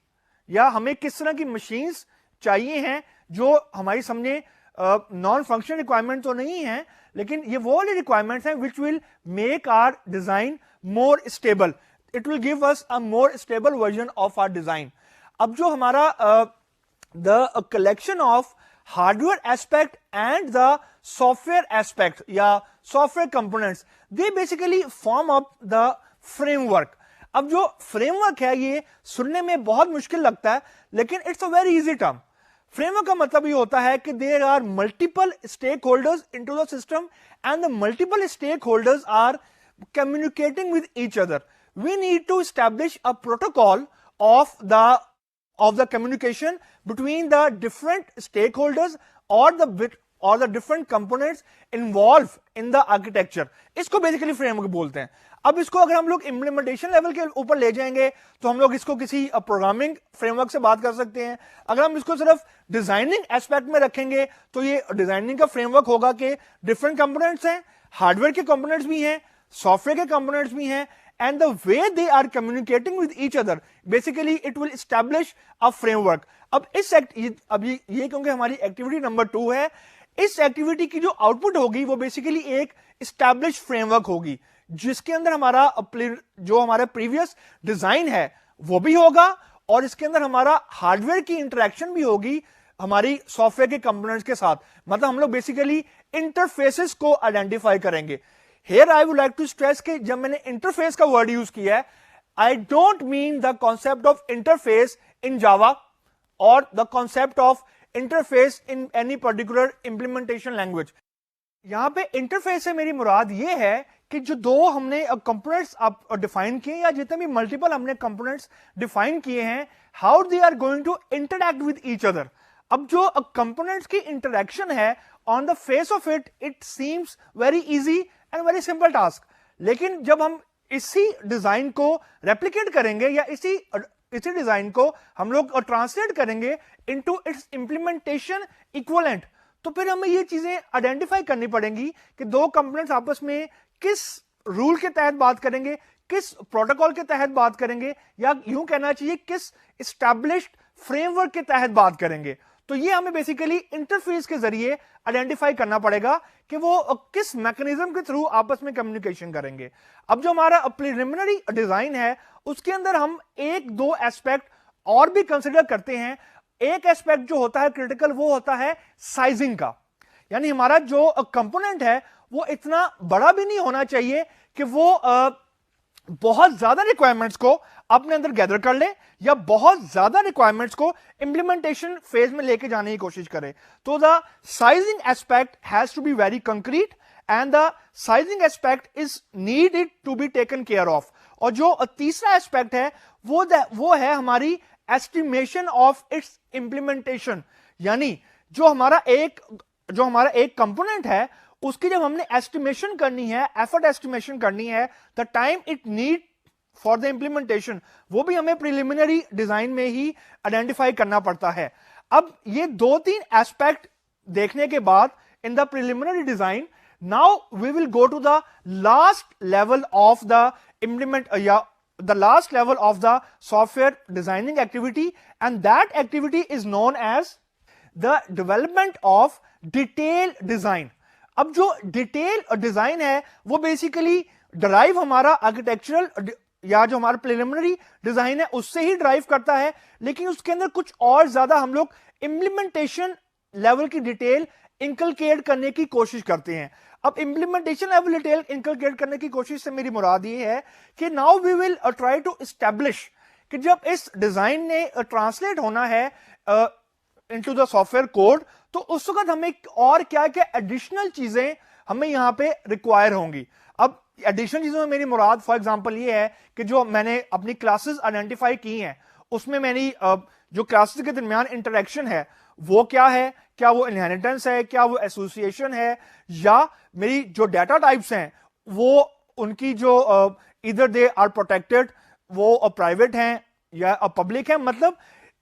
या हमें किस तरह की मशीन्स चाहिए हैं जो हमारी समझे नॉन फंक्शनल रिक्वायरमेंट तो नहीं है, लेकिन ये वो वाली रिक्वायरमेंट्स हैं which will make our design more stable, it will give us a more stable version of our design. अब जो हमारा the collection of hardware aspect and the software aspect या software components, they basically form up the framework. अब जो framework है ये सुनने में बहुत मुश्किल लगता है, लेकिन it's a very easy term. Framework का मतलब ये होता है कि there are multiple stake holders into the system and the multiple stake holders are communicating with each other. We need to establish a protocol of the communication between the different stakeholders or the different components involved in the architecture. इसको basically framework बोलते हैं। अब इसको अगर हम लोग implementation level के ऊपर ले जाएंगे तो हम लोग इसको किसी प्रोग्रामिंग फ्रेमवर्क से बात कर सकते हैं। अगर हम इसको सिर्फ डिजाइनिंग एस्पेक्ट में रखेंगे तो ये डिजाइनिंग का फ्रेमवर्क होगा कि डिफरेंट कंपोनेंट्स हैं, हार्डवेयर के कंपोनेंट्स भी हैं, सॉफ्टवेयर के कंपोनेंट्स भी हैं, and the way they are communicating with each other, basically it will establish a framework. अब ये क्योंकि हमारी एक्टिविटी नंबर 2 है, इस एक्टिविटी की जो आउटपुट होगी वो बेसिकली एक एस्टैब्लिश फ्रेमवर्क होगी, जिसके अंदर हमारा प्रीवियस डिजाइन है वो भी होगा और इसके अंदर हमारा हार्डवेयर की इंटरेक्शन भी होगी हमारी सॉफ्टवेयर के कंपोनेंट्स के साथ। मतलब हम लोग बेसिकली इंटरफेसेस को आइडेंटिफाई करेंगे। Here I would like to stress कि जब मैंने इंटरफेस का वर्ड यूज किया है, I don't mean the concept of interface in Java or the concept of interface in any particular implementation language. यहां पे इंटरफेस से मेरी मुराद ये है कि जो दो हमने कंपोनेंट्स डिफाइन किए या जितने भी मल्टीपल हमने कंपोनेंट्स डिफाइन किए हैं, how they are going to interact with each other. अब जो कंपोनेंट्स की इंटरेक्शन है, on the face of it seems very easy and very simple task, लेकिन जब हम इसी डिजाइन को रेप्लिकेट करेंगे या इसी डिजाइन को हम लोग ट्रांसलेट करेंगे इनटू इट्स इंप्लीमेंटेशन इक्विवेलेंट, तो फिर हमें ये चीजें आइडेंटिफाई करनी पड़ेंगी कि दो कंपोनेंट्स आपस में किस रूल के तहत बात करेंगे, किस प्रोटोकॉल के तहत बात करेंगे, या यूं कहना चाहिए किस एस्टैब्लिश्ड फ्रेमवर्क के तहत बात करेंगे। तो ये हमें बेसिकली इंटरफेस के जरिए आइडेंटिफाई करना पड़ेगा कि वो किस मैकेनिज्म के थ्रू आपस में कम्युनिकेशन करेंगे। अब जो हमारा प्रिलिमिनरी डिजाइन है उसके अंदर हम एक दो एस्पेक्ट और भी कंसिडर करते हैं। एक एस्पेक्ट जो होता है क्रिटिकल, वो होता है साइजिंग का, यानी हमारा जो कंपोनेंट है वो इतना बड़ा भी नहीं होना चाहिए कि वो बहुत ज्यादा रिक्वायरमेंट्स को अपने अंदर गैदर कर ले या बहुत ज्यादा रिक्वायरमेंट्स को इंप्लीमेंटेशन फेज में लेके जाने की कोशिश करे। तो the sizing aspect has to be very concrete and the sizing aspect is needed to be taken care of. और जो तीसरा एस्पेक्ट है वो है हमारी एस्टिमेशन ऑफ इट्स इंप्लीमेंटेशन, यानी जो हमारा एक कंपोनेंट है उसकी जब हमने एस्टिमेशन करनी है, एफर्ट एस्टिमेशन करनी है, the time it need for the implementation, वो भी हमें प्रिलिमिनरी डिजाइन में ही आइडेंटिफाई करना पड़ता है। अब ये 2-3 एस्पेक्ट देखने के बाद in the preliminary design, now we will go to the last level of the the last level of the software designing activity, and that activity is known as the development of detail design. अब जो detail design है वो basically drive हमारा architectural या जो हमारा preliminary design है उससे ही ड्राइव करता है, लेकिन उसके अंदर कुछ और ज्यादा हम लोग इंप्लीमेंटेशन लेवल की डिटेल इंकलकेट करने की कोशिश करते हैं। अब इंप्लीमेंटेशन लेवल डिटेल इंकलकेट करने की कोशिश से मेरी मुराद ये है कि now we will try to establish कि जब इस डिजाइन ने ट्रांसलेट होना है इनटू द सॉफ्टवेयर कोड, तो उस वक्त हमें और क्या क्या एडिशनल चीजें हमें यहां पे रिक्वायर होंगी। अब एडिशनल चीजों में मेरी मुराद फॉर एग्जांपल ये है कि जो मैंने अपनी क्लासेस आइडेंटिफाई की हैं उसमें मेरी जो क्लासेस के दरमियान इंटरेक्शन है वो क्या है, क्या वो इनहेरिटेंस है, क्या वो एसोसिएशन है, या मेरी जो डाटा टाइप्स हैं वो उनकी जो इधर दे आर प्रोटेक्टेड, वो प्राइवेट हैं या पब्लिक है। मतलब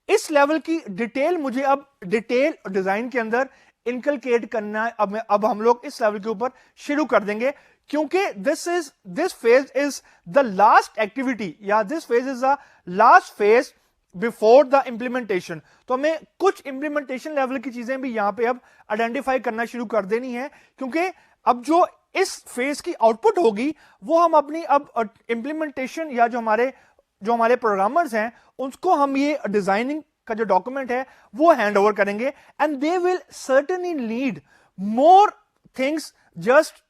इस लेवल की डिटेल मुझे अब डिटेल डिजाइन के अंदर इनकलकेट करना है। अब हम लोग इस लेवल के ऊपर शुरू कर देंगे, क्योंकि this phase is the last activity या this phase is the last phase before the implementation. तो हमें कुछ इंप्लीमेंटेशन लेवल की चीजें भी यहां पे अब आइडेंटिफाई करना शुरू कर देनी है, क्योंकि अब जो इस फेज की आउटपुट होगी वो हम अपनी अब इंप्लीमेंटेशन या जो हमारे प्रोग्रामर्स हैं उनको हम ये डिजाइनिंग का जो डॉक्यूमेंट है वो हैंड ओवर करेंगे and they will certainly need more things just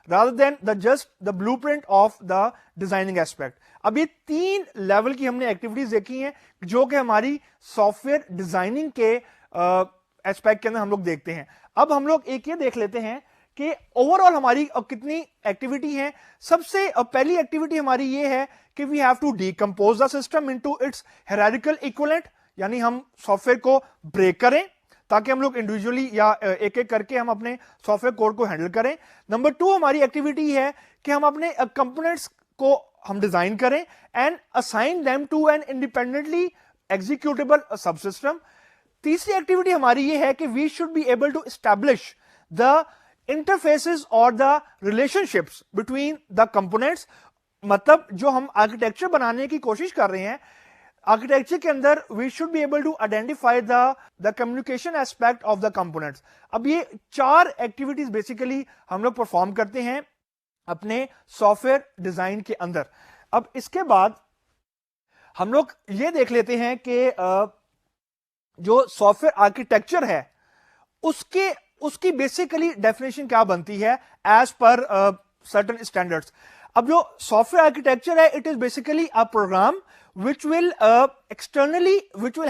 rather than the blueprint of the designing aspect. अब ये 3 लेवल की हमने एक्टिविटीज देखी हैं जो कि हमारी सॉफ्टवेयर डिजाइनिंग के एस्पेक्ट के अंदर हम लोग देखते हैं. अब हम लोग एक ये देख लेते हैं कि ओवरऑल हमारी कितनी एक्टिविटी है. सबसे पहली एक्टिविटी हमारी ये है कि we have to decompose the system into its hierarchical equivalent, यानी हम सॉफ्टवेयर को ब्रेक करें ताकि हम लोग इंडिविजुअली या एक एक करके हम अपने सॉफ्टवेयर कोड को हैंडल करें. नंबर 2 हमारी एक्टिविटी है कि हम अपने कंपोनेंट्स को हम डिजाइन करें and assign them to an independently executable subsystem. तीसरी एक्टिविटी हमारी ये है कि we should be able to establish the interfaces और the relationships between the components. मतलब जो हम आर्किटेक्चर बनाने की कोशिश कर रहे हैं, आर्किटेक्चर के अंदर we should be able to identify the communication aspect of the components. अब ये 4 एक्टिविटीज बेसिकली हम लोग परफॉर्म करते हैं अपने सॉफ्टवेयर डिजाइन के अंदर. अब इसके बाद हम लोग ये देख लेते हैं कि जो सॉफ्टवेयर आर्किटेक्चर है उसकी बेसिकली डेफिनेशन क्या बनती है एज पर सर्टेन स्टैंडर्ड्स. अब जो सॉफ्टवेयर आर्किटेक्चर है, it is basically a program which will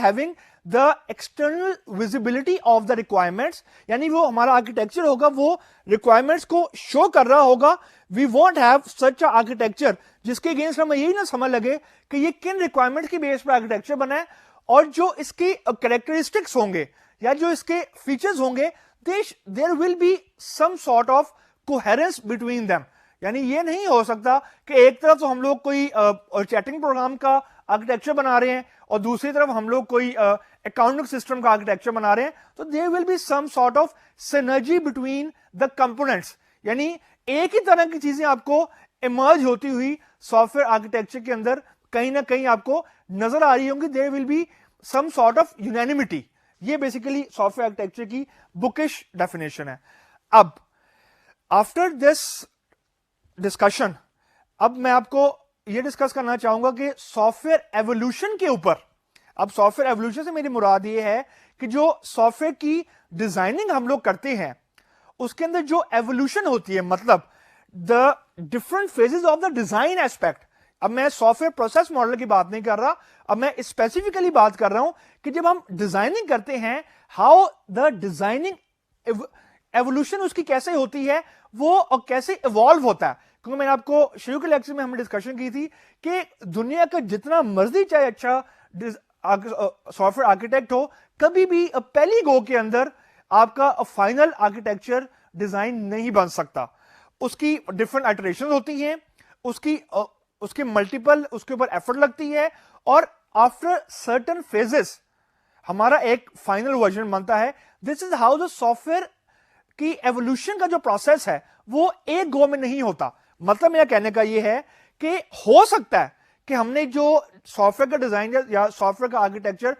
having the external visibility of the requirements, यानी वो हमारा आर्किटेक्चर होगा वो रिक्वायरमेंट्स को शो कर रहा होगा. we won't have such a architecture जिसके अगेंस्ट हमें यही ना समझ लगे कि ये किन रिक्वायरमेंट्स की बेस पर आर्किटेक्चर बना है और जो इसकी कैरेक्टरिस्टिक्स होंगे या जो इसके फीचर्स होंगे, there will be some sort of coherence between them. यानी ये नहीं हो सकता कि एक तरफ तो हम लोग कोई चैटिंग प्रोग्राम का आर्किटेक्चर बना रहे हैं और दूसरी तरफ हम लोग कोई अकाउंटिंग सिस्टम का आर्किटेक्चर बना रहे हैं. तो there will be some sort of synergy between the components, यानी एक ही तरह की चीजें आपको इमर्ज होती हुई सॉफ्टवेयर आर्किटेक्चर के अंदर कहीं ना कहीं आपको नजर आ रही होंगी. There will be some sort of unanimity. ये बेसिकली सॉफ्टवेयर आर्किटेक्चर की बुकिश डेफिनेशन है. अब आफ्टर दिस डिस्कशन अब मैं आपको यह डिस्कस करना चाहूंगा कि सॉफ्टवेयर एवोल्यूशन के ऊपर. अब सॉफ्टवेयर एवोल्यूशन से मेरी मुराद यह है कि जो सॉफ्टवेयर की डिजाइनिंग हम लोग करते हैं उसके अंदर जो एवोल्यूशन होती है, मतलब the different phases of the design aspect. अब मैं सॉफ्टवेयर प्रोसेस मॉडल की बात नहीं कर रहा, अब मैं स्पेसिफिकली बात कर रहा हूं कि जब हम डिजाइनिंग करते हैं हाउ द डिजाइनिंग एवोल्यूशन उसकी कैसे होती है, वो और कैसे इवॉल्व होता है. क्योंकि मैंने आपको शुरू के लेक्चर में हमने डिस्कशन की थी कि दुनिया का जितना मर्जी चाहे अच्छा सॉफ्टवेयर आर्किटेक्ट हो, कभी भी पहली गो के अंदर आपका फाइनल आर्किटेक्चर डिजाइन नहीं बन सकता. उसकी डिफरेंट आइटरेशन होती हैं, उसकी मल्टीपल उसके ऊपर एफर्ट लगती है और आफ्टर सर्टेन फेजेस हमारा एक फाइनल वर्जन बनता है. This is how the software की एवोल्यूशन का जो प्रोसेस है वो एक गो में नहीं होता. मतलब मेरा कहने का ये है कि हो सकता है कि हमने जो सॉफ्टवेयर का डिजाइन या सॉफ्टवेयर का आर्किटेक्चर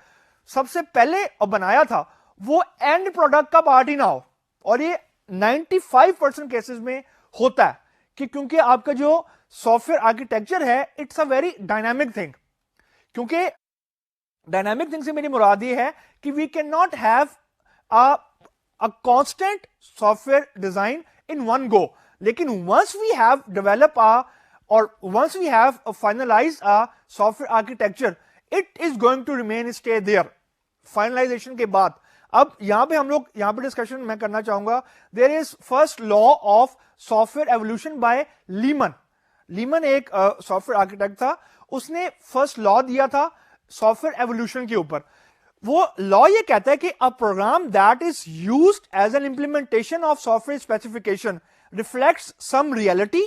सबसे पहले बनाया था वो एंड प्रोडक्ट का पार्ट ही ना हो. और ये 95% केसेस में होता है कि क्योंकि आपका जो सॉफ्टवेयर आर्किटेक्चर है it's a very dynamic thing. क्योंकि डायनामिक थिंग से मेरी मुराद ये है कि we can not have a constant software design in one go. लेकिन once we have developed once we have finalized a software architecture, it is going to remain stay there. Finalization के बाद अब यहां पे डिस्कशन मैं करना चाहूंगा. There is first law of software evolution by Lehman. Lehman एक सॉफ्टवेयर आर्किटेक्ट था, उसने फर्स्ट लॉ दिया था सॉफ्टवेयर एवोल्यूशन के ऊपर. वो लॉ ये कहता है कि a program that is used as an implementation of software specification reflects some reality,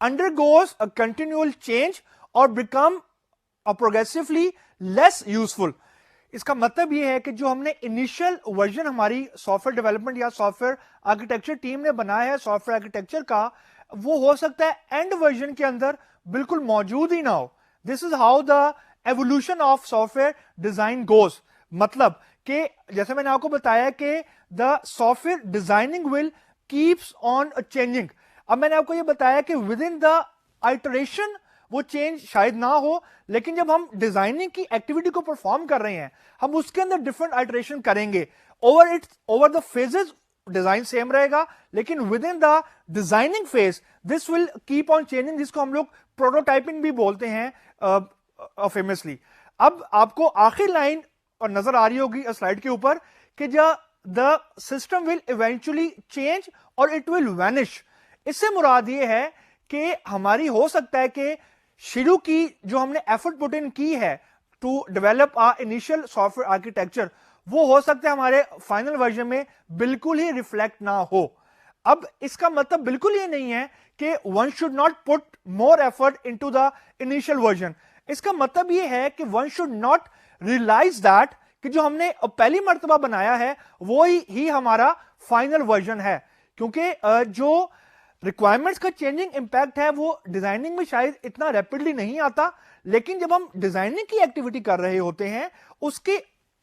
undergoes a continual change और बिकम प्रोग्रेसिवली लेस यूजफुल. इसका मतलब यह है कि जो हमने इनिशियल वर्जन हमारी सॉफ्टवेयर डेवलपमेंट या सॉफ्टवेयर आर्किटेक्चर टीम ने बनाया है सॉफ्टवेयर आर्किटेक्चर का, वो हो सकता है एंड वर्जन के अंदर बिल्कुल मौजूद ही ना हो. This is how the evolution of software design goes. मतलब कि जैसे मैंने आपको बताया कि the software designing will keeps on changing. अब मैंने आपको यह बताया कि विद इन द आइटरेशन वो चेंज शायद ना हो, लेकिन जब हम डिजाइनिंग की एक्टिविटी को परफॉर्म कर रहे हैं, हम उसके अंदर डिफरेंट आइटरेशन करेंगे। Over the phases design same रहेगा, लेकिन with in the designing phase this will keep on changing, जिसको हम लोग प्रोटोटाइपिंग भी बोलते हैं फेमसली। अब आपको आखिरी लाइन और नजर आ रही होगी स्लाइड के ऊपर कि the system will eventually change और इट विल वैनिश। इससे मुराद ये है कि हमारी हो सकता है कि शुरू की जो हमने एफर्ट पुट इन की है to develop a initial software architecture, वो हो सकता है हमारे फाइनल वर्जन में बिल्कुल ही रिफ्लेक्ट ना हो। अब इसका मतलब बिल्कुल ये नहीं है कि one should not put more effort into the initial version. इसका मतलब ये है कि one should not realize that कि जो हमने पहली मर्तबा बनाया है वो ही हमारा फाइनल वर्जन है, क्योंकि जो रिक्वायरमेंट्स का चेंजिंग इंपैक्ट है वो डिजाइनिंग में शायद इतना रैपिडली नहीं आता, लेकिन जब हम डिजाइनिंग की एक्टिविटी कर रहे होते हैं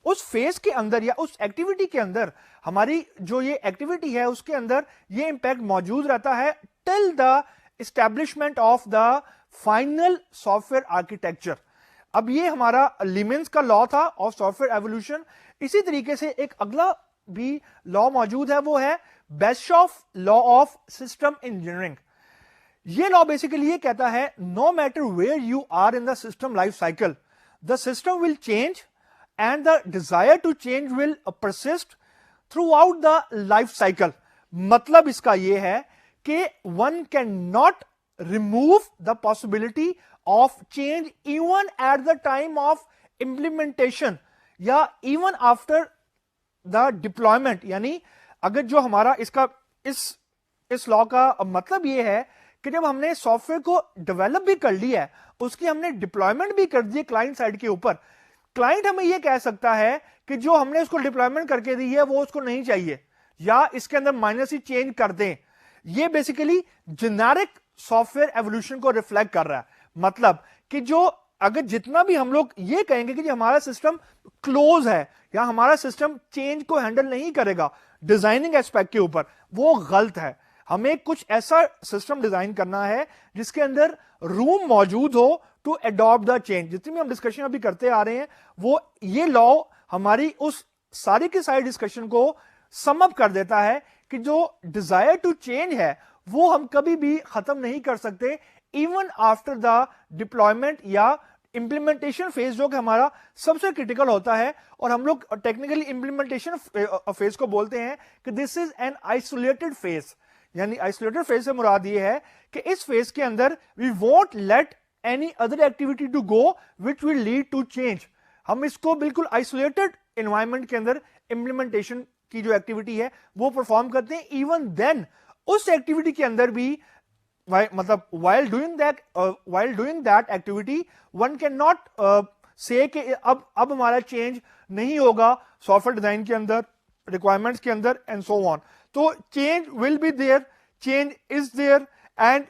उस फेज के अंदर या उस एक्टिविटी के अंदर हमारी जो ये एक्टिविटी है उसके अंदर ये इंपैक्ट मौजूद रहता है till the establishment of the final software architecture. अब ये हमारा लीमेंस का लॉ था ऑफ सॉफ्टवेयर एवोल्यूशन। इसी तरीके से एक अगला भी लॉ मौजूद है, वो है बेशॉफ लॉ ऑफ सिस्टम इंजीनियरिंग। ये लॉ बेसिकली ये कहता है no matter where you are in the system life cycle, the system will change and the desire to change will persist throughout the life cycle। मतलब इसका यह है कि one cannot remove the possibility of change even at the time of implementation या even after the deployment। यानी अगर जो हमारा इसका इस लॉ का मतलब यह है कि जब हमने सॉफ्टवेयर को डेवलप भी कर लिया है, उसकी हमने डिप्लॉयमेंट भी कर दी है क्लाइंट साइड के ऊपर, क्लाइंट हमें यह कह सकता है कि जो हमने उसको डिप्लॉयमेंट करके दी है वो उसको नहीं चाहिए या इसके अंदर माइनस ही चेंज कर दें। यह बेसिकली जेनेरिक सॉफ्टवेयर एवोल्यूशन को रिफ्लेक्ट कर रहा है। मतलब कि जो अगर जितना भी हम लोग ये कहेंगे कि हमारा सिस्टम क्लोज है या हमारा सिस्टम चेंज को हैंडल नहीं करेगा डिजाइनिंग एस्पेक्ट के ऊपर, वो गलत है। हमें कुछ ऐसा सिस्टम डिजाइन करना है जिसके अंदर रूम मौजूद हो टू अडॉप्ट द चेंज। जितनी भी हम डिस्कशन अभी करते आ रहे हैं वो ये लॉ हमारी उस सारी की सारी डिस्कशन को सम अप कर देता है कि जो डिजायर टू चेंज है वो हम कभी भी खत्म नहीं कर सकते इवन आफ्टर द डिप्लॉयमेंट या इंप्लीमेंटेशन फेज, जो कि हमारा सबसे क्रिटिकल होता है। और हम लोग टेक्निकली इंप्लीमेंटेशन फेज को बोलते हैं कि this is an isolated phase. यानी आइसोलेटेड फेज से मुराद ये है कि इस फेज के अंदर we won't let any other activity to go which will lead to change. हम इसको बिल्कुल आइसोलेटेड एनवायरनमेंट के अंदर इंप्लीमेंटेशन की जो एक्टिविटी है वो परफॉर्म करते हैं। इवन देन उस एक्टिविटी के अंदर भी मतलब while doing that activity one cannot say कि अब हमारा चेंज नहीं होगा सॉफ्टवेयर डिजाइन के अंदर, रिक्वायरमेंट्स के अंदर एंड सो ऑन। तो change will be there, change is there and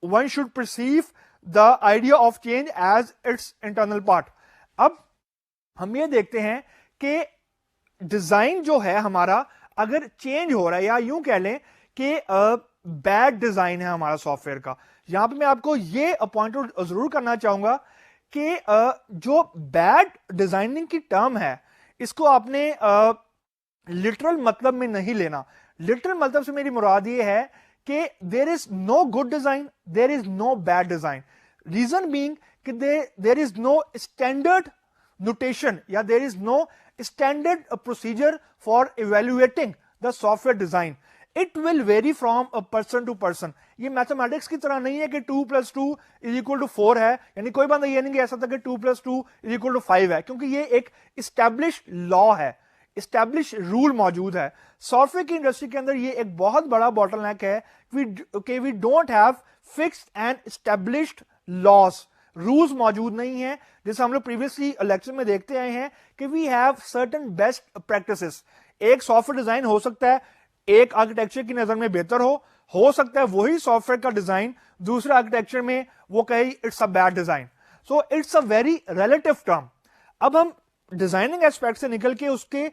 one should perceive the idea of change as its internal part. अब हम ये देखते हैं कि डिजाइन जो है हमारा अगर चेंज हो रहा है या यूं कह लें कि बैड डिजाइन है हमारा सॉफ्टवेयर का, यहां पे मैं आपको ये पॉइंट आउट जरूर करना चाहूंगा कि जो बैड डिजाइनिंग की टर्म है इसको आपने लिटरल मतलब में नहीं लेना। लिटरल मतलब से मेरी मुराद ये है कि there is no good design, there is no bad design. Reason being कि there is no standard notation या there is no standard procedure for evaluating the software design. It will vary from a person to person. ये mathematics की तरह नहीं है कि 2 + 2 = 4 है, यानी कोई बंदा ये नहीं कह सकता कि 2 + 2 = 5 है, क्योंकि ये एक इस्टेब्लिश लॉ है, इस्टेब्लिश रूल मौजूद है। सॉफ्टवेयर की इंडस्ट्री के अंदर ये एक बहुत बड़ा बॉटलनेक है कि we don't have fixed and established laws, rules मौजूद नहीं है। जैसे हम लोग प्रीवियसली लेक्चर में देखते आए हैं कि we have certain best practices. एक सॉफ्टवेयर डिजाइन हो सकता है एक आर्किटेक्चर की नजर में बेहतर हो सकता है वही सॉफ्टवेयर का डिजाइन दूसरे आर्किटेक्चर में वो कहे it's a bad design. So it's a very relative term. अब हम डिजाइनिंग एस्पेक्ट से निकल के उसके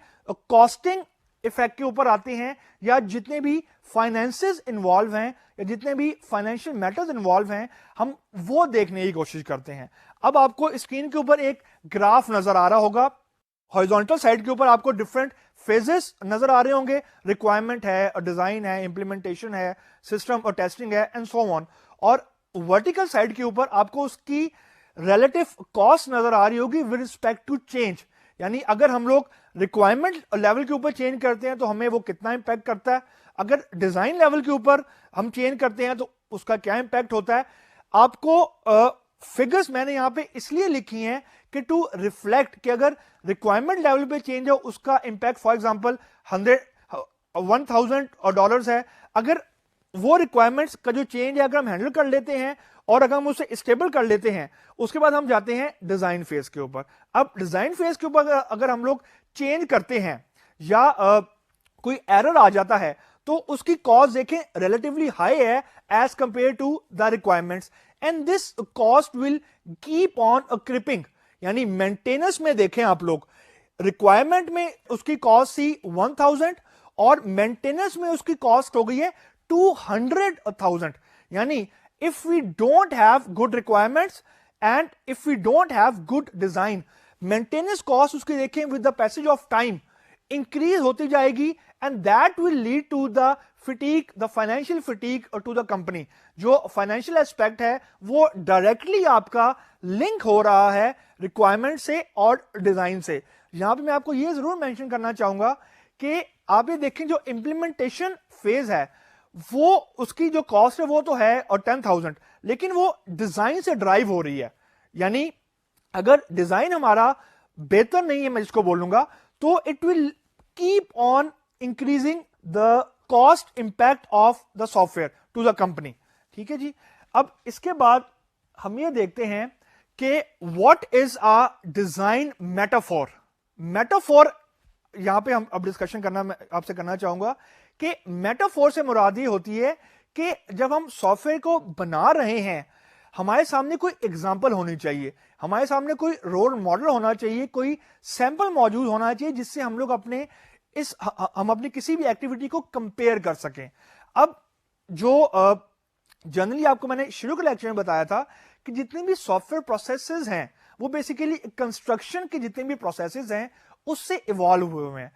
कॉस्टिंग इफेक्ट के ऊपर आते हैं, या जितने भी फाइनेंसेस इन्वॉल्व हैं या जितने भी फाइनेंशियल मैटर्स इन्वॉल्व हैं, हम वो देखने की कोशिश करते हैं। अब आपको स्क्रीन के ऊपर एक ग्राफ नजर आ रहा होगा, हॉरिजॉन्टल साइड के ऊपर आपको डिफरेंट फेजेस नजर आ रहे होंगे, रिक्वायरमेंट है, डिजाइन है, इंप्लीमेंटेशन है, सिस्टम और टेस्टिंग है, एंड सो ऑन। और वर्टिकल साइड के ऊपर आपको उसकी रिलेटिव कॉस्ट नजर आ रही होगी विद रिस्पेक्ट टू चेंज, यानी अगर हम लोग रिक्वायरमेंट लेवल के ऊपर चेंज करते हैं तो हमें वो कितना इंपैक्ट करता है, अगर डिजाइन लेवल के ऊपर हम चेंज करते हैं तो उसका क्या इंपैक्ट होता है। आपको फिगर्स मैंने यहां पे इसलिए लिखी हैं कि टू रिफ्लेक्ट कि अगर रिक्वायरमेंट लेवल पे चेंज हो उसका इंपैक्ट, फॉर एग्जांपल 1000 डॉलर्स है, अगर वो रिक्वायरमेंट्स का जो चेंज है अगर हम हैंडल कर लेते हैं और अगर हम उसे स्टेबल कर लेते हैं, उसके बाद हम जाते हैं डिजाइन फेज के ऊपर। अब डिजाइन फेज के ऊपर अगर हम लोग चेंज करते हैं या कोई एरर आ जाता है तो उसकी कॉस्ट देखें रिलेटिवली हाई है as compare to the requirements, and this cost will keep on creeping, यानी मेंटेनेंस में देखें आप लोग, रिक्वायरमेंट में उसकी कॉस्ट थी 1000 और मेंटेनेंस में उसकी कॉस्ट हो गई है 200,000, यानी if we don't have good requirements and if we don't have good design, maintenance cost उसकी देखें with the passage of time increase होती जाएगी, and that will lead to the fatigue, the financial fatigue to the company। जो financial aspect है वो directly आपका link हो रहा है requirement से और design से। यहां पे मैं आपको ये जरूर mention करना चाहूंगा कि आप ये देखें जो implementation phase है वो उसकी जो कॉस्ट है वो तो है और 10,000, लेकिन वो डिजाइन से ड्राइव हो रही है, यानी अगर डिजाइन हमारा बेहतर नहीं है मैं जिसको बोलूंगा, तो it will keep on increasing the cost impact of the software to the company. ठीक है जी। अब इसके बाद हम ये देखते हैं कि what is a design metaphor. Metaphor यहां पे हम अब डिस्कशन करना आपसे करना चाहूंगा कि मेटाफोर से मुराद ये होती है कि जब हम सॉफ्टवेयर को बना रहे हैं हमारे सामने कोई एग्जाम्पल होनी चाहिए, हमारे सामने कोई रोल मॉडल होना चाहिए, कोई सैंपल मौजूद होना चाहिए जिससे हम लोग हम अपनी किसी भी एक्टिविटी को कंपेयर कर सकें। अब जो जनरली आपको मैंने शुरू के लेक्चर में बताया था कि जितने भी सॉफ्टवेयर प्रोसेसेस हैं वो बेसिकली कंस्ट्रक्शन के जितने भी प्रोसेसेस हैं उससे इवॉल्व हुए हैं।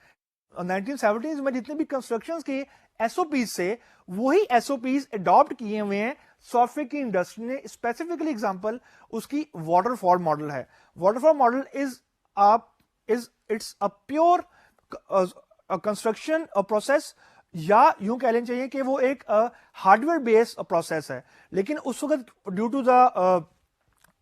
1970s में जितने भी कंस्ट्रक्शन के एसओपीज से वही एसओपीज अडॉप्ट किए हुए हैं सॉफ्टवेयर की इंडस्ट्री ने। स्पेसिफिकली एग्जांपल उसकी वाटरफॉल मॉडल है। Waterfall model it's a pure construction process, या यूं कह लेना चाहिए कि वो एक हार्डवेयर बेस्ड प्रोसेस है, लेकिन उस वक्त due to the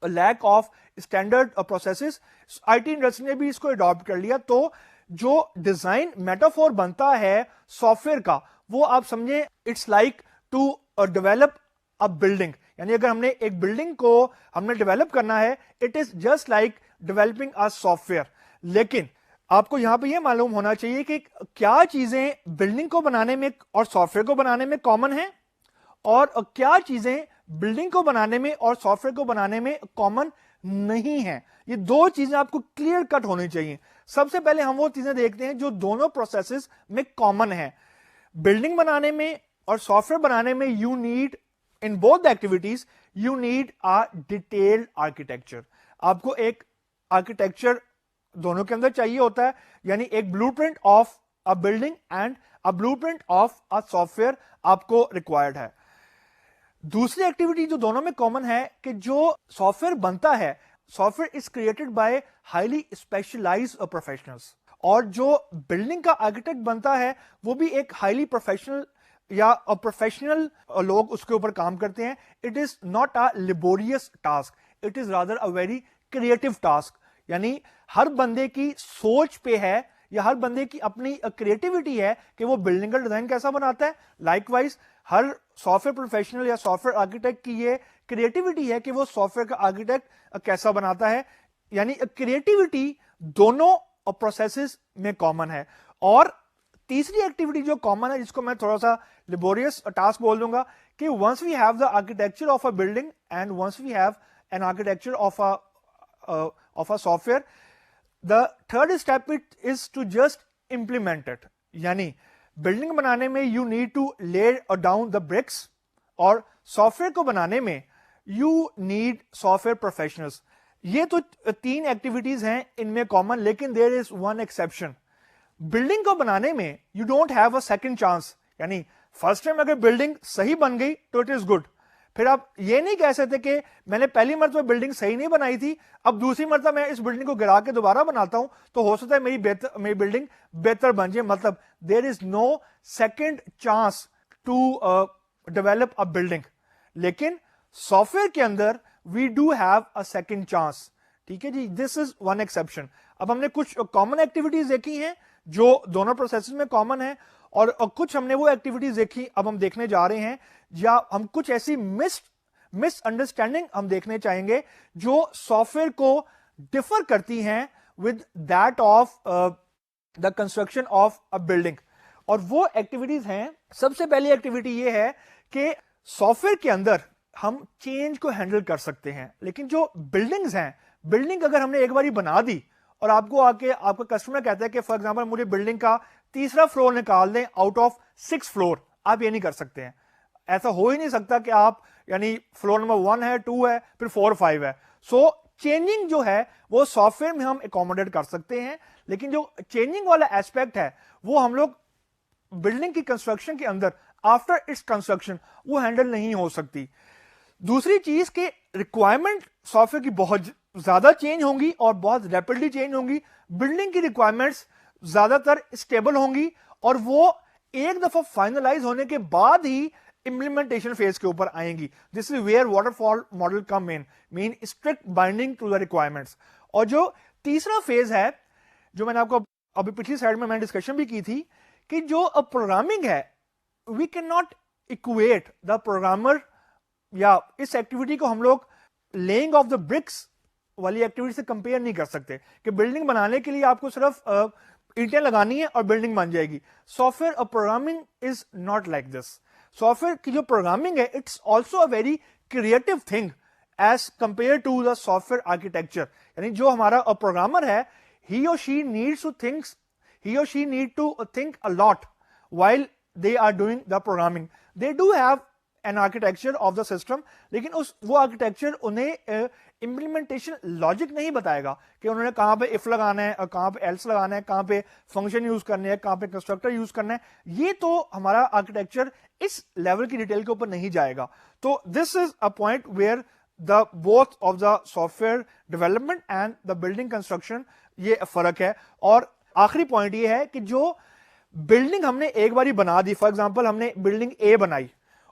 lack of standard processes IT industry ने भी इसको अडॉप्ट कर लिया। तो जो डिजाइन मेटाफोर बनता है सॉफ्टवेयर का वो आप समझे it's like to develop a building, यानी अगर हमने एक बिल्डिंग को हमने डेवलप करना है it is just like developing a software. लेकिन आपको यहां पे ये मालूम होना चाहिए कि क्या चीजें बिल्डिंग को बनाने में और सॉफ्टवेयर को बनाने में कॉमन है और क्या चीजें बिल्डिंग को बनाने में और सॉफ्टवेयर को बनाने में कॉमन नहीं है। ये दो चीजें आपको क्लियर कट होनी चाहिए। सबसे पहले हम वो चीजें देखते हैं जो दोनों प्रोसेसेस में कॉमन है। बिल्डिंग बनाने में और सॉफ्टवेयर बनाने में you need in both the activities you need a detailed architecture. आपको एक आर्किटेक्चर दोनों के अंदर चाहिए होता है, यानी एक blueprint of a building and a blueprint of a software आपको रिक्वायर्ड है। दूसरी एक्टिविटी जो दोनों में कॉमन है कि जो सॉफ्टवेयर बनता है software is created by highly specialized professionals, और जो बिल्डिंग का आर्किटेक्ट बनता है वो भी एक हाईली प्रोफेशनल या प्रोफेशनल लोग उसके ऊपर काम करते हैं। It is not a laborious task, it is rather a very creative task, यानी हर बंदे की सोच पे है या हर बंदे की अपनी क्रिएटिविटी है कि वो बिल्डिंग का डिजाइन कैसा बनाता है। लाइकवाइज हर सॉफ्टवेयर प्रोफेशनल या सॉफ्टवेयर आर्किटेक्ट की ये क्रिएटिविटी है कि वो सॉफ्टवेयर का आर्किटेक्ट कैसा बनाता है, यानी क्रिएटिविटी दोनों प्रोसेसेस में कॉमन है। और तीसरी एक्टिविटी जो कॉमन है जिसको मैं थोड़ा सा लेबोरियस टास्क बोल दूंगा कि once we have the architecture of a building and once we have an architecture of a software, the third step is to just implement it, यानी बिल्डिंग बनाने में you need to lay down the bricks, और software को बनाने में you need software professionals. ये तो 3 activities हैं इनमें कॉमन, लेकिन there is one exception. Building को बनाने में you don't have a second chance, यानी फर्स्ट टाइम अगर बिल्डिंग सही बन गई तो इट इज गुड। फिर आप ये नहीं कह सकते कि मैंने पहली मरतबा बिल्डिंग सही नहीं बनाई थी, अब दूसरी मरतबा मैं इस बिल्डिंग को गिरा के दोबारा बनाता हूं तो हो सकता है मेरी बिल्डिंग बेहतर बन जाए। मतलब there is no second chance to develop a building, लेकिन सॉफ्टवेयर के अंदर we do have a second chance. ठीक है जी, दिस इज वन एक्सेप्शन। अब हमने कुछ कॉमन एक्टिविटीज देखी हैं जो दोनों प्रोसेसेस में कॉमन है, और कुछ हमने वो एक्टिविटीज देखी अब हम देखने जा रहे हैं, या हम कुछ ऐसी मिसअंडरस्टैंडिंग हम देखने चाहेंगे जो सॉफ्टवेयर को डिफर करती हैं with that of the construction of a building. और वो एक्टिविटीज हैं, सबसे पहली एक्टिविटी ये है कि सॉफ्टवेयर के अंदर हम चेंज को हैंडल कर सकते हैं, लेकिन जो बिल्डिंग्स हैं, बिल्डिंग अगर हमने एक बारी बना दी और आपको आके आपका कस्टमर कहता है कि फॉर एग्जांपल मुझे बिल्डिंग का तीसरा फ्लोर निकाल दें आउट ऑफ 6 फ्लोर, आप ये नहीं कर सकते हैं। ऐसा हो ही नहीं सकता कि आप यानी फ्लोर नंबर 1 है, 2 है, फिर 4 5 है। सो चेंजिंग जो है वो सॉफ्टवेयर में हम एकोमोडेट कर सकते हैं, लेकिन जो चेंजिंग वाला एस्पेक्ट है वो हम लोग बिल्डिंग की कंस्ट्रक्शन के अंदर आफ्टर इट्स कंस्ट्रक्शन वो हैंडल नहीं हो सकती। दूसरी चीज के रिक्वायरमेंट सॉफ्टवेयर की बहुत ज्यादा चेंज होंगी और बहुत रैपिडली चेंज होंगी। बिल्डिंग की रिक्वायरमेंट्स ज्यादातर स्टेबल होंगी और वो एक दफा फाइनलाइज होने के बाद ही इंप्लीमेंटेशन फेज के ऊपर आएंगी। This is where waterfall model come in, mean strict binding to the requirements. और जो तीसरा फेज है, जो मैंने आपको अभी पिछली साइड में मैंने डिस्कशन भी की थी, कि जो प्रोग्रामिंग है, we can not equate the programmer, या इस एक्टिविटी को हम लोग लेइंग ऑफ द ब्रिक्स वाली एक्टिविटी से कंपेयर नहीं कर सकते कि बिल्डिंग बनाने के लिए आपको सिर्फ ईंटें लगानी है और बिल्डिंग बन जाएगी। सॉफ्टवेयर और programming is not like this. Software की जो प्रोग्रामिंग है, it's also a very creative thing as compare to the software architecture. यानी जो हमारा प्रोग्रामर है, he or she needs to think a lot while they are doing the programming. They do have an architecture of the system, लेकिन वो architecture उन्हें implementation logic नहीं बताएगा कि उन्होंने कहां पे इफ लगाना है, कहां पे एल्स लगाना है, कहां पे फंक्शन यूज करने हैं, कहां पे कंस्ट्रक्टर यूज करना है। ये तो हमारा आर्किटेक्चर इस लेवल की डिटेल के ऊपर नहीं जाएगा। तो this is a point where the both of the software development and the building construction, ये फर्क है। और आखिरी पॉइंट ये है कि जो बिल्डिंग हमने एक बारी बना दी, फॉर एग्जांपल हमने बिल्डिंग ए बनाई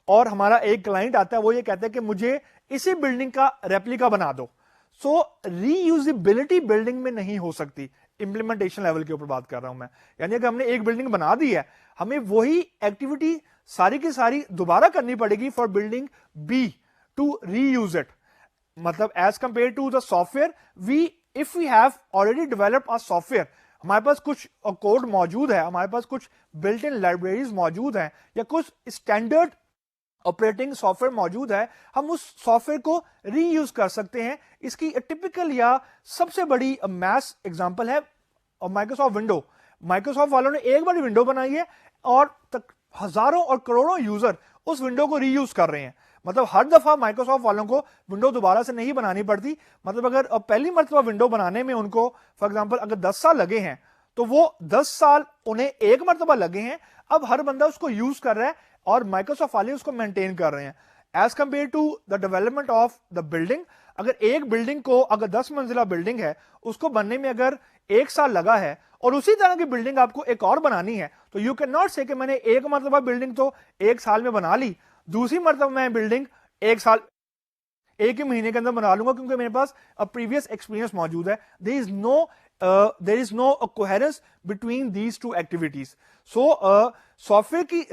और हमारा एक क्लाइंट आता है, वो ये कहता है कि मुझे इसी बिल्डिंग का रेप्लिका बना दो। सो रीयूजेबिलिटी बिल्डिंग में नहीं हो सकती। इंप्लीमेंटेशन लेवल के ऊपर बात कर रहा हूं मैं, यानी कि हमने एक बिल्डिंग बना दी है, हमें वही एक्टिविटी सारी की सारी दोबारा करनी पड़ेगी for building B to reuse it. मतलब as compare to the software, if we have already developed a software, हमारे पास कुछ कोड मौजूद है, हमारे पास कुछ बिल्ट इन लाइब्रेरीज मौजूद हैं, या कुछ स्टैंडर्ड ऑपरेटिंग सॉफ्टवेयर मौजूद है, हम उस सॉफ्टवेयर को रीयूज कर सकते हैं। इसकी टिपिकल या सबसे बड़ी मैस एग्जांपल है माइक्रोसॉफ्ट विंडो। माइक्रोसॉफ्ट वालों ने एक बार विंडो बनाई है और हजारों और करोड़ों यूजर उस विंडो को रीयूज कर रहे हैं। मतलब हर दफा माइक्रोसॉफ्ट वालों को विंडो दोबारा से नहीं बनानी पड़ती। मतलब अगर पहली मरतबा विंडो बनाने में उनको फॉर एग्जांपल अगर 10 साल लगे हैं, तो वो 10 साल उन्हें एक मरतबा लगे हैं। अब हर बंदा उसको यूज कर रहा है और माइक्रोसॉफ्ट वाले उसको मेंटेन कर रहे हैं। As compare to the development of the building, अगर एक बिल्डिंग को, अगर 10 मंजिला बिल्डिंग है, उसको बनने में अगर 1 साल लगा है और उसी तरह की बिल्डिंग आपको एक और बनानी है, तो यू कैन नॉट से कि मैंने एक मरतबा बिल्डिंग तो 1 साल में बना ली, दूसरी मरतबा मैं बिल्डिंग 1 साल 1 ही महीने के अंदर बना लूंगा क्योंकि मेरे पास प्रीवियस एक्सपीरियंस मौजूद है। There is no coherence between these two activities. So software की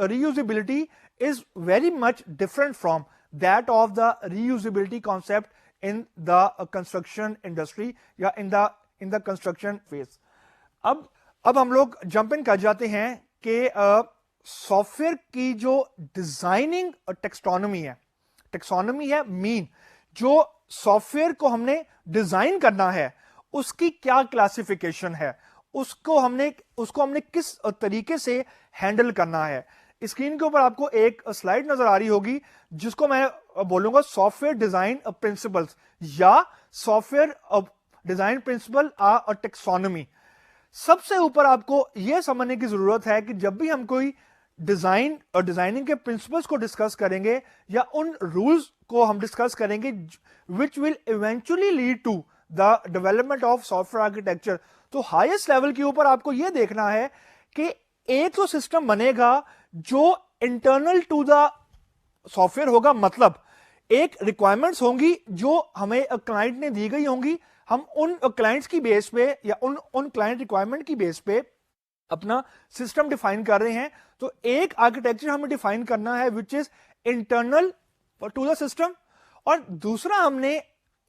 reusability is very much different from that of the reusability concept in the construction industry या इन द कंस्ट्रक्शन फेज। अब हम लोग jump in कर जाते हैं कि software की जो डिजाइनिंग टेक्सोनॉमी है, मीन जो सॉफ्टवेयर को हमने डिजाइन करना है उसकी क्या क्लासिफिकेशन है, उसको हमने किस तरीके से हैंडल करना है। स्क्रीन के ऊपर आपको एक स्लाइड नजर आ रही होगी जिसको मैं बोलूंगा सॉफ्टवेयर डिजाइन प्रिंसिपल्स या सॉफ्टवेयर डिजाइन प्रिंसिपल अ टेक्सोनॉमी। सबसे ऊपर आपको यह समझने की जरूरत है कि जब भी हम कोई डिजाइन और डिजाइनिंग के प्रिंसिपल्स को डिस्कस करेंगे या उन रूल्स को हम डिस्कस करेंगे which will eventually lead to the development of software architecture, तो हाईएस्ट लेवल के ऊपर आपको यह देखना है कि एक तो सिस्टम बनेगा जो इंटरनल टू द सॉफ्टवेयर होगा, मतलब एक रिक्वायरमेंट्स होंगी जो हमें क्लाइंट ने दी गई होंगी, हम उन क्लाइंट्स की बेस पे या उन क्लाइंट रिक्वायरमेंट की बेस पे अपना सिस्टम डिफाइन कर रहे हैं। तो एक आर्किटेक्चर हमें डिफाइन करना है which is internal to the system, और दूसरा हमने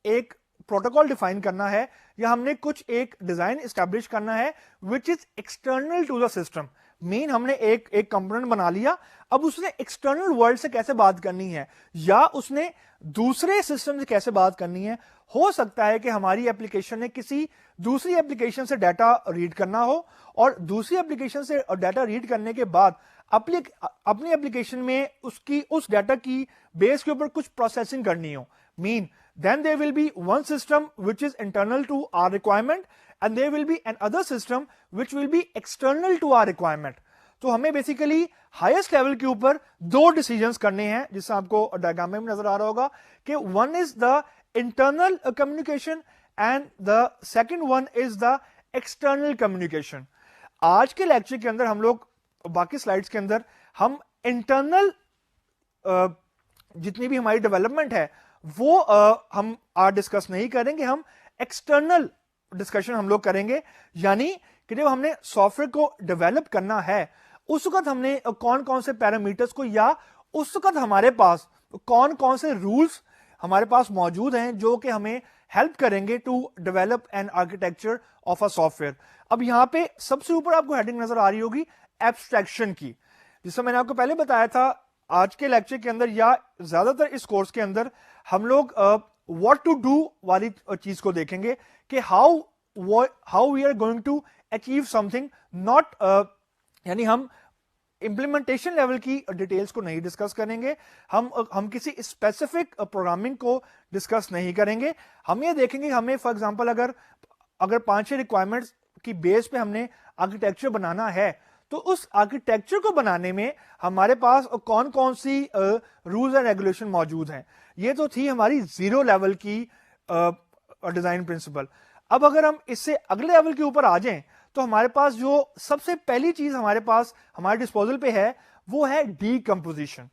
एक प्रोटोकॉल डिफाइन करना है या हमने कुछ एक डिजाइन एस्टैब्लिश करना है which is external to the system. Mean हमने एक कंपोनेंट बना लिया, अब उसने एक्सटर्नल वर्ल्ड से कैसे बात करनी है या उसने दूसरे सिस्टम से कैसे बात करनी है। हो सकता है कि हमारी एप्लीकेशन ने किसी दूसरी एप्लीकेशन से डाटा रीड करना हो और दूसरी एप्लीकेशन से डाटा रीड करने के बाद अपनी एप्लीकेशन में उस डाटा की बेस के ऊपर कुछ प्रोसेसिंग करनी हो। Mean then there will be one system which is internal to our requirement and there will be another system which will be external to our requirement। तो हमें बेसिकली हाईएस्ट लेवल के ऊपर दो डिसीजंस करने हैं, जिससे आपको डायग्राम में नजर आ रहा होगा कि one is the internal communication and the second one is the external communication. आज के लेक्चर के अंदर हम लोग बाकी स्लाइड्स के अंदर हम इंटरनल जितनी भी हमारी डेवलपमेंट है वो हम आज डिस्कस नहीं करेंगे, हम एक्सटर्नल डिस्कशन हम लोग करेंगे। यानी कि जब हमने सॉफ्टवेयर को डेवलप करना है उस वक्त हमने कौन कौन से पैरामीटर्स को या उस वक्त हमारे पास कौन कौन से रूल्स हमारे पास मौजूद हैं जो कि हमें हेल्प करेंगे to develop an architecture of a software. अब यहां पे सबसे ऊपर आपको हेडिंग नजर आ रही होगी एब्स्ट्रैक्शन की, जिससे मैंने आपको पहले बताया था आज के लेक्चर के अंदर या ज्यादातर इस कोर्स के अंदर हम लोग व्हाट टू डू वाली चीज को देखेंगे कि how we are going to achieve something, not यानी हम इंप्लीमेंटेशन लेवल की डिटेल्स को नहीं डिस्कस करेंगे, हम किसी स्पेसिफिक प्रोग्रामिंग को डिस्कस नहीं करेंगे। हम ये देखेंगे हमें फॉर एग्जांपल अगर 5-6 रिक्वायरमेंट्स की बेस पे हमने आर्किटेक्चर बनाना है तो उस आर्किटेक्चर को बनाने में हमारे पास कौन कौन सी रूल्स एंड रेगुलेशन मौजूद हैं। ये तो थी हमारी जीरो लेवल की डिजाइन प्रिंसिपल। अब अगर हम इससे अगले लेवल के ऊपर आ जाएं तो हमारे पास जो सबसे पहली चीज हमारे पास हमारे डिस्पोजल पे है वो है डीकंपोजिशन।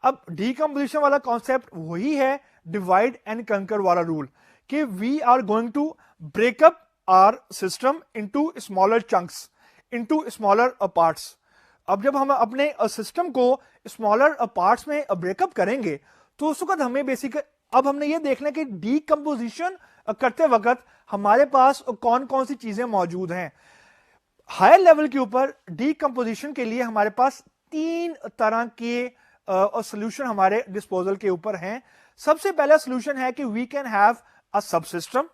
अब डीकंपोजिशन वाला कॉन्सेप्ट वही है डिवाइड एंड कंकर वाला रूल कि we are going to break up our system into smaller chunks, into smaller parts. अब जब हम अपने सिस्टम को स्मॉलर पार्ट्स में ब्रेकअप करेंगे तो उस वक्त हमें अब हमने ये देखना कि डीकंपोजिशन करते वक्त हमारे पास कौन कौन सी चीजें मौजूद हैं। हायर लेवल के ऊपर डीकंपोजिशन के लिए हमारे पास 3 तरह के सॉल्यूशन हमारे डिस्पोजल के ऊपर हैं। सबसे पहला सॉल्यूशन है कि वी कैन हैव अ सब सिस्टम।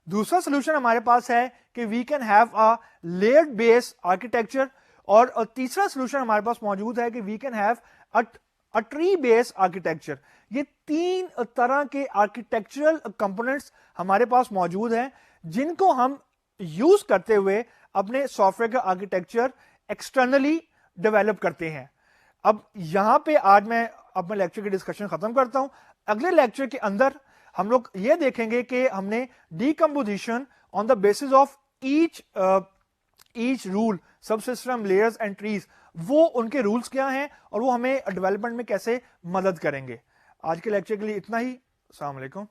दूसरा सॉल्यूशन हमारे पास है कि we can have a layered based architecture, और तीसरा सॉल्यूशन हमारे पास मौजूद है कि we can have a tree based architecture. ये 3 तरह के आर्किटेक्चरल कंपोनेंट्स हमारे पास मौजूद हैं जिनको हम यूज करते हुए अपने सॉफ्टवेयर का आर्किटेक्चर एक्सटर्नली डेवलप करते हैं। अब यहां पे आज मैं अपने लेक्चर की डिस्कशन खत्म करता हूं। अगले लेक्चर के अंदर हम लोग ये देखेंगे कि हमने decomposition on the basis of each rule, सब सिस्टम, लेयर्स एंड ट्रीज, वो उनके रूल्स क्या हैं और वो हमें डेवलपमेंट में कैसे मदद करेंगे। आज के लेक्चर के लिए इतना ही। अस्सलाम वालेकुम।